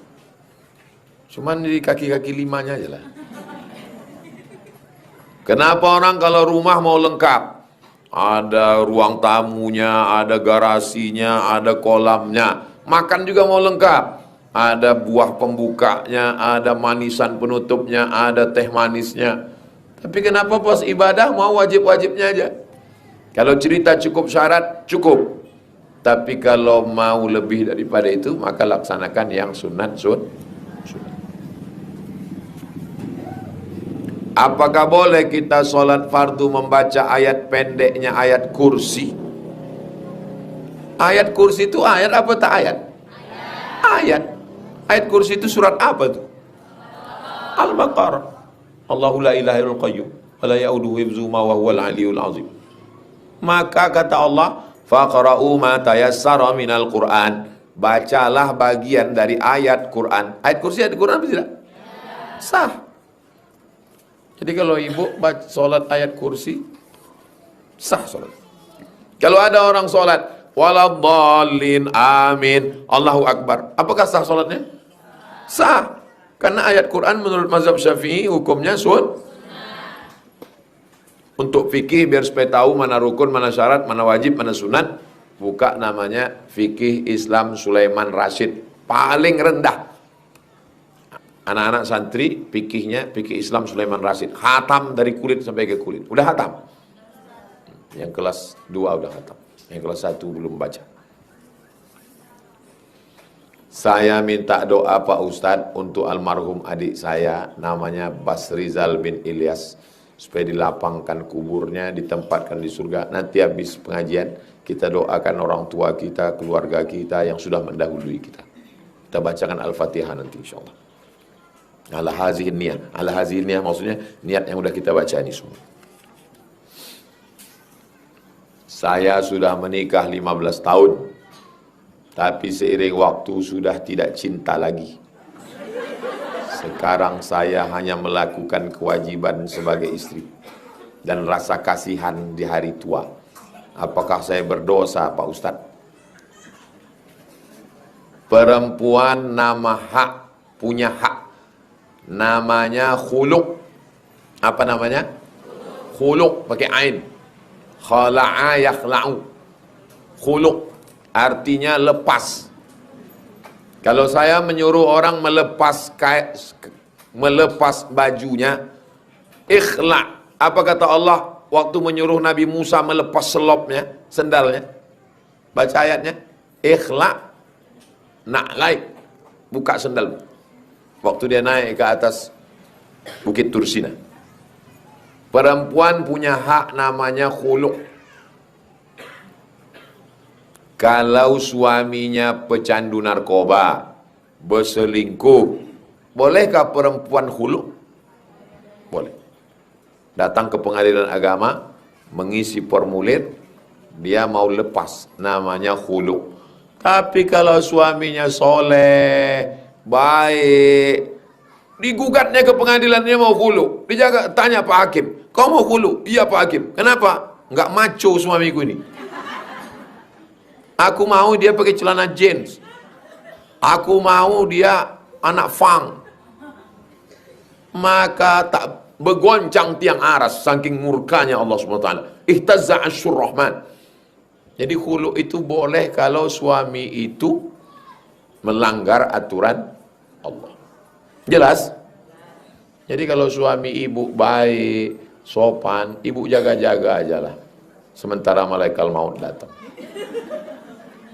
Cuman di kaki-kaki limanya aja lah. Kenapa orang kalau rumah mau lengkap? Ada ruang tamunya, ada garasinya, ada kolamnya. Makan juga mau lengkap. ada buah pembukanya, ada manisan penutupnya, ada teh manisnya. Tapi kenapa pas ibadah mau wajib-wajibnya aja? Kalau cerita cukup syarat, cukup. Tapi kalau mau lebih daripada itu, maka laksanakan yang sunat. Apakah boleh kita sholat fardu membaca ayat pendeknya ayat kursi? Ayat kursi itu ayat apa tak ayat? Ayat. Ayat kursi itu surat apa tuh? Al-Baqarah. Allahu la ilaha illal qayyum wa la ya'uduhu hifzuhuma wa huwal aliyyul azim. Maka kata Allah, faqra'u ma tayassara minal Qur'an. Bacalah bagian dari ayat Quran. Ayat kursi ayat Quran apa tidak? Sah. Jadi kalau ibu baca solat ayat kursi, sah solat. Kalau ada orang solat, waladhdallin amin, Allahu Akbar, apakah sah solatnya? Sah. Karena ayat Quran menurut mazhab Syafi'i hukumnya Untuk fikih biar supaya tahu mana rukun, mana syarat, mana wajib, mana sunat, buka namanya fikih Islam Sulaiman Rasyid, paling rendah. Anak-anak santri fikihnya fikih Islam Sulaiman Rasyid, khatam dari kulit sampai ke kulit, udah khatam. Yang kelas 2 udah khatam, yang kelas 1 belum baca. Saya minta doa Pak Ustadz untuk almarhum adik saya, namanya Basrizal bin Ilyas, supaya dilapangkan kuburnya, ditempatkan di surga. Nanti habis pengajian kita doakan orang tua kita, keluarga kita yang sudah mendahului kita. Kita bacakan Al-Fatihah nanti insyaallah. Ala hazihin niyah. Ala hazihin niyah maksudnya niat yang udah kita baca ini semua. Saya sudah menikah 15 tahun. Tapi seiring waktu sudah tidak cinta lagi. Sekarang saya hanya melakukan kewajiban sebagai istri dan rasa kasihan di hari tua. Apakah saya berdosa Pak Ustadz? Perempuan punya hak. Namanya khuluq. Apa namanya? Khuluq pakai ain. Khala'a yakhla'u. Khuluq artinya lepas. Kalau saya menyuruh orang melepas bajunya, ikhla. Apa kata Allah waktu menyuruh Nabi Musa melepas selopnya, sendalnya? Baca ayatnya, ikhla na'laik, buka sendal. Waktu dia naik ke atas Bukit Tursina. Perempuan punya hak namanya khuluq. Kalau suaminya pecandu narkoba, berselingkuh, bolehkah perempuan khulu? Boleh. Datang ke pengadilan agama, mengisi formulir, dia mau lepas, namanya khulu. Tapi kalau suaminya soleh, baik, digugatnya ke pengadilan, dia mau khulu. Dijaga, tanya Pak Hakim, kau mau khulu? Iya Pak Hakim. Kenapa? Enggak maco suamiku ini. Aku mau dia pakai celana jeans. Aku mau dia anak fang. Maka tak bergoncang tiang aras saking murkanya Allah SWT. Ihtazza asyur rahman. Jadi khulu itu boleh kalau suami itu melanggar aturan Allah. Jelas? Jadi kalau suami ibu baik, sopan, ibu jaga-jaga aja lah. Sementara malaikat maut datang.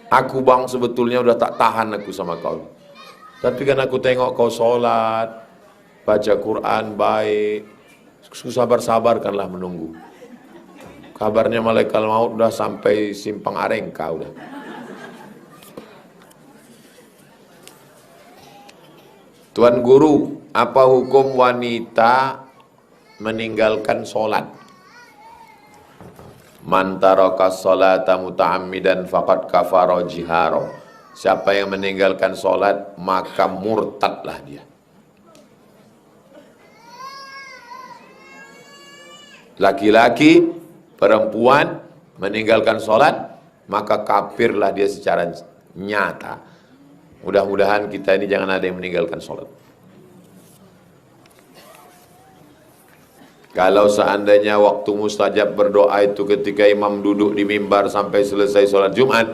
Aku bang sebetulnya udah tak tahan aku sama kau. Tapi kan aku tengok kau sholat, baca Quran baik, sabar-sabarkanlah menunggu. Kabarnya malaikat maut udah sampai simpang Arengka udah. Tuan Guru, apa hukum wanita meninggalkan sholat? Man taraka sholata muta'ammidan faqad kafara jihara. Siapa yang meninggalkan sholat maka murtadlah dia. Laki-laki, perempuan meninggalkan sholat maka kafirlah dia secara nyata. Mudah-mudahan kita ini jangan ada yang meninggalkan sholat. Kalau seandainya waktu mustajab berdoa itu ketika imam duduk di mimbar sampai selesai sholat Jumat,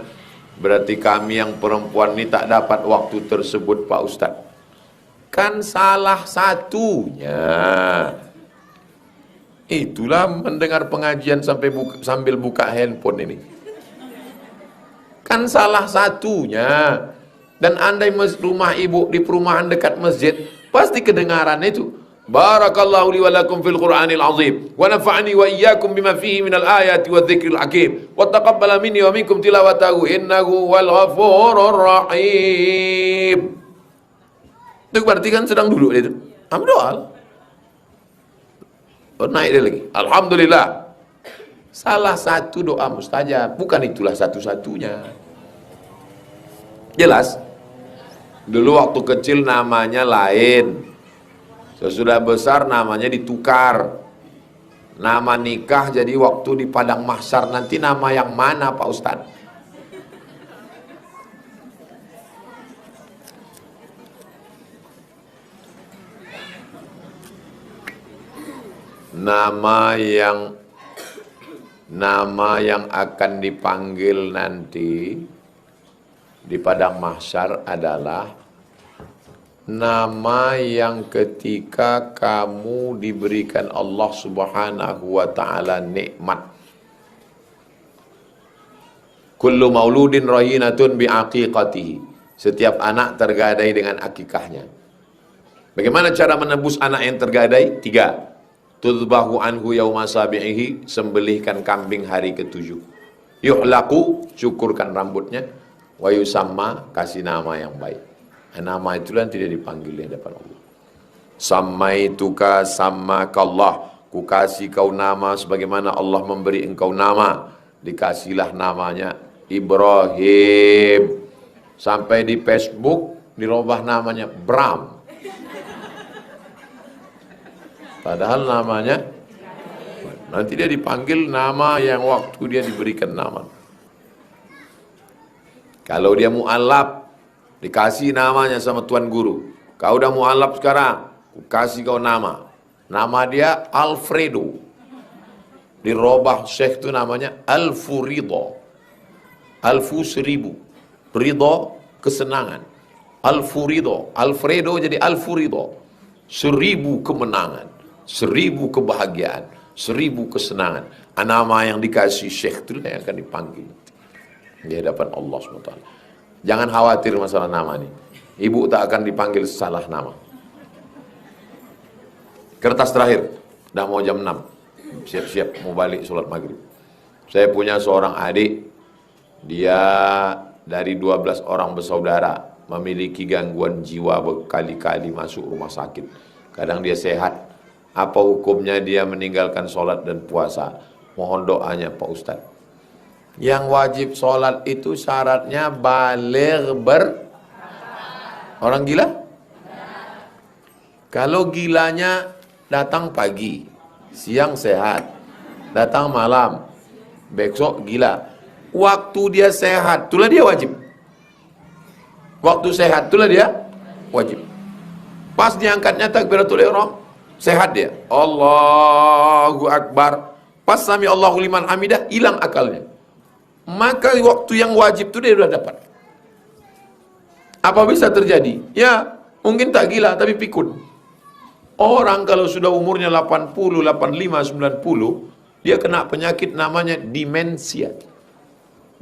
Berarti kami yang perempuan ini tak dapat waktu tersebut Pak Ustadz. Kan salah satunya. Itulah mendengar pengajian sambil buka handphone ini. Kan salah satunya. Dan andai rumah ibu di perumahan dekat masjid, pasti kedengaran itu. Barakallahu li wa lakum fil Qur'anil azim wa nafa'ani wa iyyakum bima fihi minal ayati wa dzikril hakim wa taqabbala minni wa minkum tilawatahu innahu wal ghafurur rahim. Itu berarti kan sedang duduk itu. Doa. Naik dia lagi. Alhamdulillah. Salah satu doa mustajab, bukan itulah satu-satunya. Jelas? Dulu waktu kecil namanya lain. Sesudah besar namanya ditukar. Nama nikah jadi waktu di padang mahsyar nanti nama yang mana Pak Ustadz? Nama yang akan dipanggil nanti di padang mahsyar adalah nama yang ketika kamu diberikan Allah Subhanahu wa taala nikmat. Kullu mauludin rahinatun biaqiqatihi. Setiap anak tergadai dengan akikahnya. Bagaimana cara menebus anak yang tergadai? 3. Tudbahu anhu yauma sabi'ihi, sembelihkan kambing hari ke-7. Yuhlaku, cukurkan rambutnya. Wa yusamma, kasih nama yang baik. Nama itulah yang tidak dipanggil di hadapan Allah. Sammaituka sammakallah, ku kasih kau nama sebagaimana Allah memberi engkau nama. Dikasihlah namanya Ibrahim. Sampai di Facebook dirubah namanya Bram. Padahal namanya, nanti dia dipanggil nama yang waktu dia diberikan nama. Kalau dia mu'alaf, dikasih namanya sama tuan guru. Kau udah mu'alaf sekarang, kasih kau nama. Nama dia Alfredo. Dirubah syekh itu namanya Alfurido. Alfu 1000. Ridho, kesenangan. Alfurido. Alfredo jadi Alfurido. 1000 kemenangan. 1000 kebahagiaan, 1000 kesenangan. Nama yang dikasih syekh itu yang akan dipanggil di hadapan Allah SWT. Jangan khawatir masalah nama ini. Ibu tak akan dipanggil salah nama. Kertas terakhir, dah mau jam 6. Siap-siap mau balik sholat maghrib. Saya punya seorang adik, dia dari 12 orang bersaudara, memiliki gangguan jiwa, berkali-kali masuk rumah sakit. Kadang dia sehat. Apa hukumnya dia meninggalkan sholat dan puasa? Mohon doanya Pak Ustadz. Yang wajib sholat itu syaratnya baligh orang gila? Kalau gilanya datang pagi, siang sehat, datang malam, besok gila. Waktu dia sehat, itulah dia wajib. Waktu sehat, itulah dia wajib. Pas diangkatnya takbiratul ihram, sehat dia. Allahu Akbar. Pas sami Allahu liman hamidah, hilang akalnya. Maka waktu yang wajib itu dia sudah dapat. Apa bisa terjadi? Ya, mungkin tak gila tapi pikun. Orang kalau sudah umurnya 80, 85, 90, dia kena penyakit namanya demensia.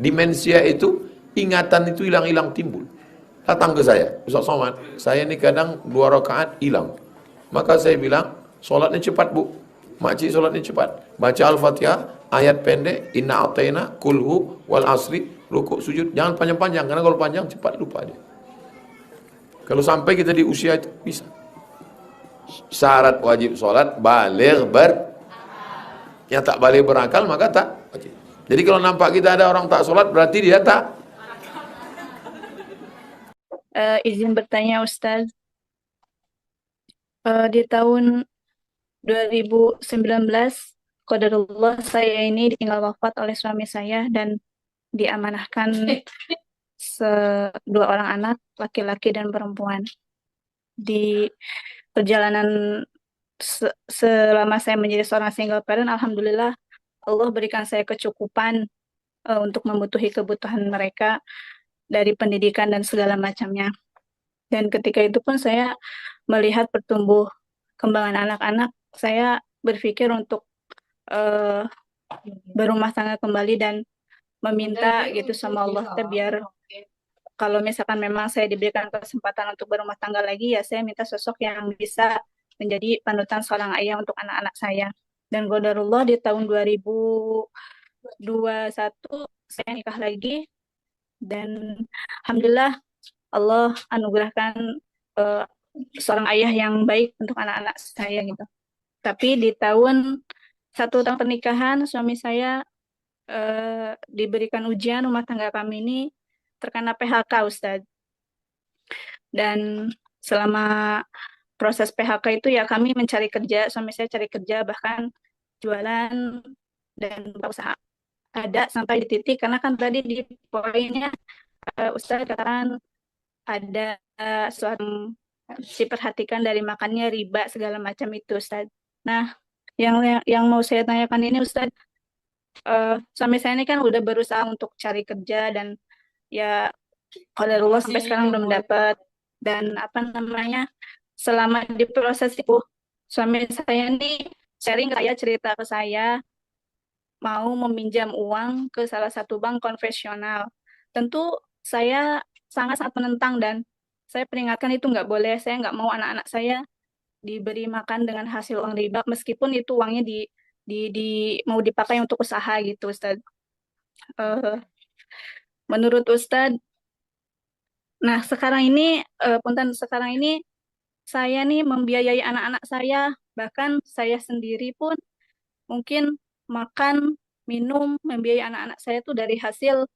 Demensia itu, ingatan itu hilang-hilang timbul. Datang ke saya, Ustaz Somad, saya ini kadang 2 rakaat hilang. Maka saya bilang, sholatnya cepat bu. Makcik sholatnya cepat. Baca Al-Fatihah, ayat pendek, inna a'tayna, kulhu, wal asri, rukuk, sujud. Jangan panjang-panjang, karena kalau panjang cepat lupa dia. Kalau sampai kita di usia itu, bisa. Syarat wajib sholat, baligh yang tak baligh berakal, maka tak wajib. Jadi kalau nampak kita ada orang tak sholat, berarti dia tak. Izin bertanya Ustaz. Di tahun 2019 qadarullah saya ini ditinggal wafat oleh suami saya dan diamanahkan 2 orang anak, laki-laki dan perempuan. Di perjalanan selama saya menjadi seorang single parent, alhamdulillah Allah berikan saya kecukupan untuk memenuhi kebutuhan mereka dari pendidikan dan segala macamnya. Dan ketika itu pun saya melihat pertumbuh kembangan anak-anak, saya berpikir untuk eh, berumah tangga kembali dan meminta gitu sama Allah kita biar kalau misalkan memang saya diberikan kesempatan untuk berumah tangga lagi, ya saya minta sosok yang bisa menjadi panutan seorang ayah untuk anak-anak saya. Dan qadarullah di tahun 2021 saya nikah lagi dan alhamdulillah Allah anugerahkan eh, seorang ayah yang baik untuk anak-anak saya gitu. Tapi di tahun 1 tahun pernikahan suami saya diberikan ujian rumah tangga kami ini terkena PHK Ustadz. Dan selama proses PHK itu ya kami mencari kerja, suami saya cari kerja bahkan jualan dan buka usaha. Ada sampai di titik karena kan tadi di poinnya Ustadz katakan ada suatu diperhatikan dari makannya riba segala macam itu Ustadz. Nah, yang mau saya tanyakan ini Ustadz, suami saya ini kan udah berusaha untuk cari kerja dan ya qadarullah sampai sekarang belum dapat. Dan apa namanya, selama di proses itu suami saya ini sharing ke saya, cerita ke saya mau meminjam uang ke salah satu bank konvensional. Tentu saya sangat-sangat menentang dan saya peringatkan itu nggak boleh. Saya nggak mau anak-anak saya diberi makan dengan hasil uang riba meskipun itu uangnya di mau dipakai untuk usaha gitu Ustaz. Eh, menurut Ustaz, nah sekarang ini punten sekarang ini saya nih membiayai anak-anak saya, bahkan saya sendiri pun mungkin makan, minum, membiayai anak-anak saya tuh dari hasil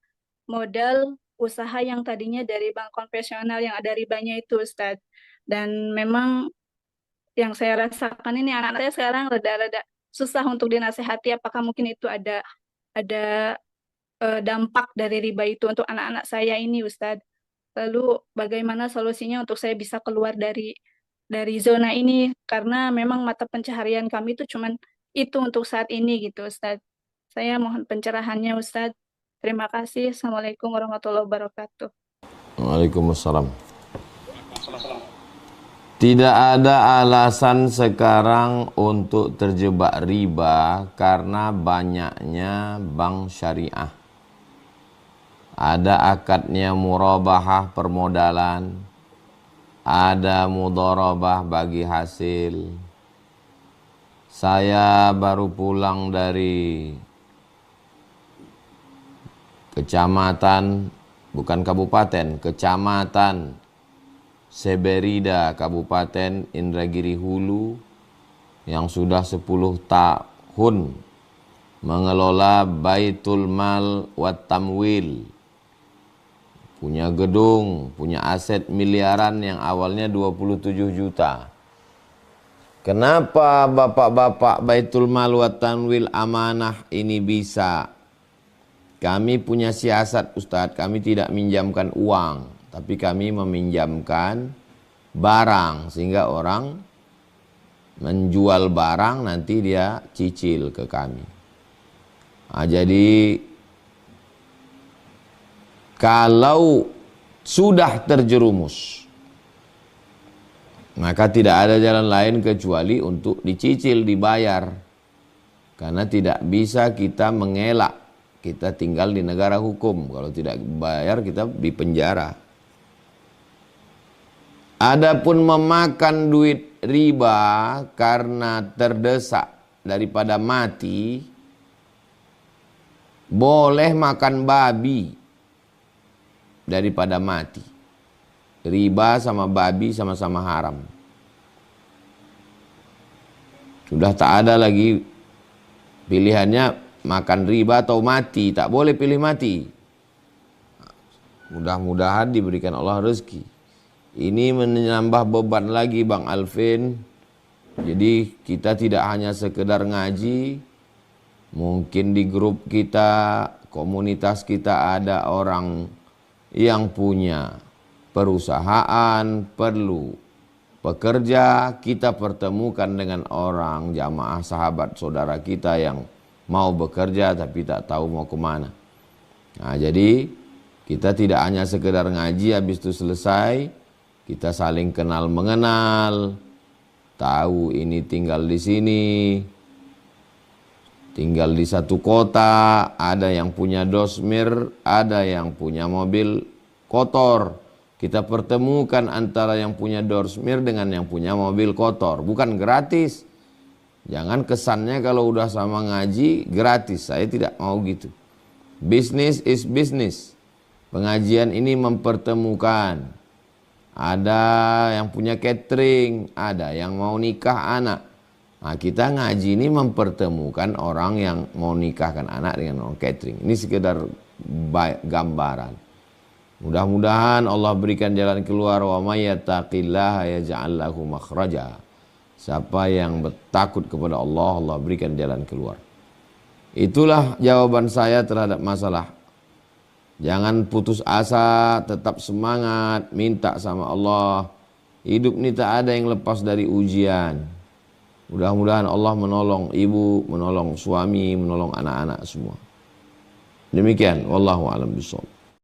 modal usaha yang tadinya dari bank konvensional yang ada ribanya itu, Ustadz. Dan memang yang saya rasakan ini anak-anak saya sekarang rada-rada susah untuk dinasehati apakah mungkin itu ada dampak dari riba itu untuk anak-anak saya ini, Ustadz. Lalu bagaimana solusinya untuk saya bisa keluar dari zona ini karena memang mata pencaharian kami itu cuman itu untuk saat ini gitu Ustadz. Saya mohon pencerahannya Ustadz. Terima kasih. Assalamualaikum warahmatullahi wabarakatuh. Waalaikumsalam. Tidak ada alasan sekarang untuk terjebak riba karena banyaknya bank syariah. Ada akadnya murabahah permodalan, ada mudharabah bagi hasil. Saya baru pulang dari kecamatan, bukan kabupaten, kecamatan Seberida, Kabupaten Indragiri Hulu, yang sudah 10 tahun mengelola Baitul Mal wat Tamwil. Punya gedung, punya aset miliaran yang awalnya 27 juta. Kenapa bapak-bapak Baitul Mal wat Tamwil amanah ini bisa? Kami punya siasat Ustadz, kami tidak minjamkan uang, tapi kami meminjamkan barang sehingga orang menjual barang nanti dia cicil ke kami. Nah, jadi kalau sudah terjerumus, maka tidak ada jalan lain kecuali untuk dicicil, dibayar. Karena tidak bisa kita mengelak. Kita tinggal di negara hukum. Kalau tidak bayar kita dipenjara. Adapun memakan duit riba karena terdesak daripada mati, boleh makan babi daripada mati. Riba sama babi sama-sama haram. Sudah tak ada lagi pilihannya makan riba atau mati. Tak boleh pilih mati. Mudah-mudahan diberikan Allah rezeki. Ini menambah beban lagi Bang Alvin. Jadi kita tidak hanya sekedar ngaji. Mungkin di grup kita, komunitas kita ada orang yang punya perusahaan, perlu pekerja. Kita pertemukan dengan orang, jamaah sahabat saudara kita yang mau bekerja tapi tak tahu mau kemana. Nah, jadi kita tidak hanya sekedar ngaji habis itu selesai, kita saling kenal mengenal, tahu ini tinggal di sini, tinggal di satu kota, ada yang punya dosmir, ada yang punya mobil kotor. Kita pertemukan antara yang punya dosmir dengan yang punya mobil kotor, bukan gratis. Jangan kesannya kalau udah sama ngaji gratis, saya tidak mau gitu. Business is business. Pengajian ini mempertemukan. Ada yang punya catering, ada yang mau nikah anak. Nah, kita ngaji ini mempertemukan orang yang mau nikahkan anak dengan orang catering. Ini sekedar gambaran. Mudah-mudahan Allah berikan jalan keluar. Wa may yattaqillaha yaj'al lahu makhraja. Siapa yang bertakut kepada Allah, Allah berikan jalan keluar. Itulah jawaban saya terhadap masalah. Jangan putus asa, tetap semangat, minta sama Allah. Hidup ini tak ada yang lepas dari ujian. Mudah-mudahan Allah menolong ibu, menolong suami, menolong anak-anak semua. Demikian, wallahu a'lam bishawab.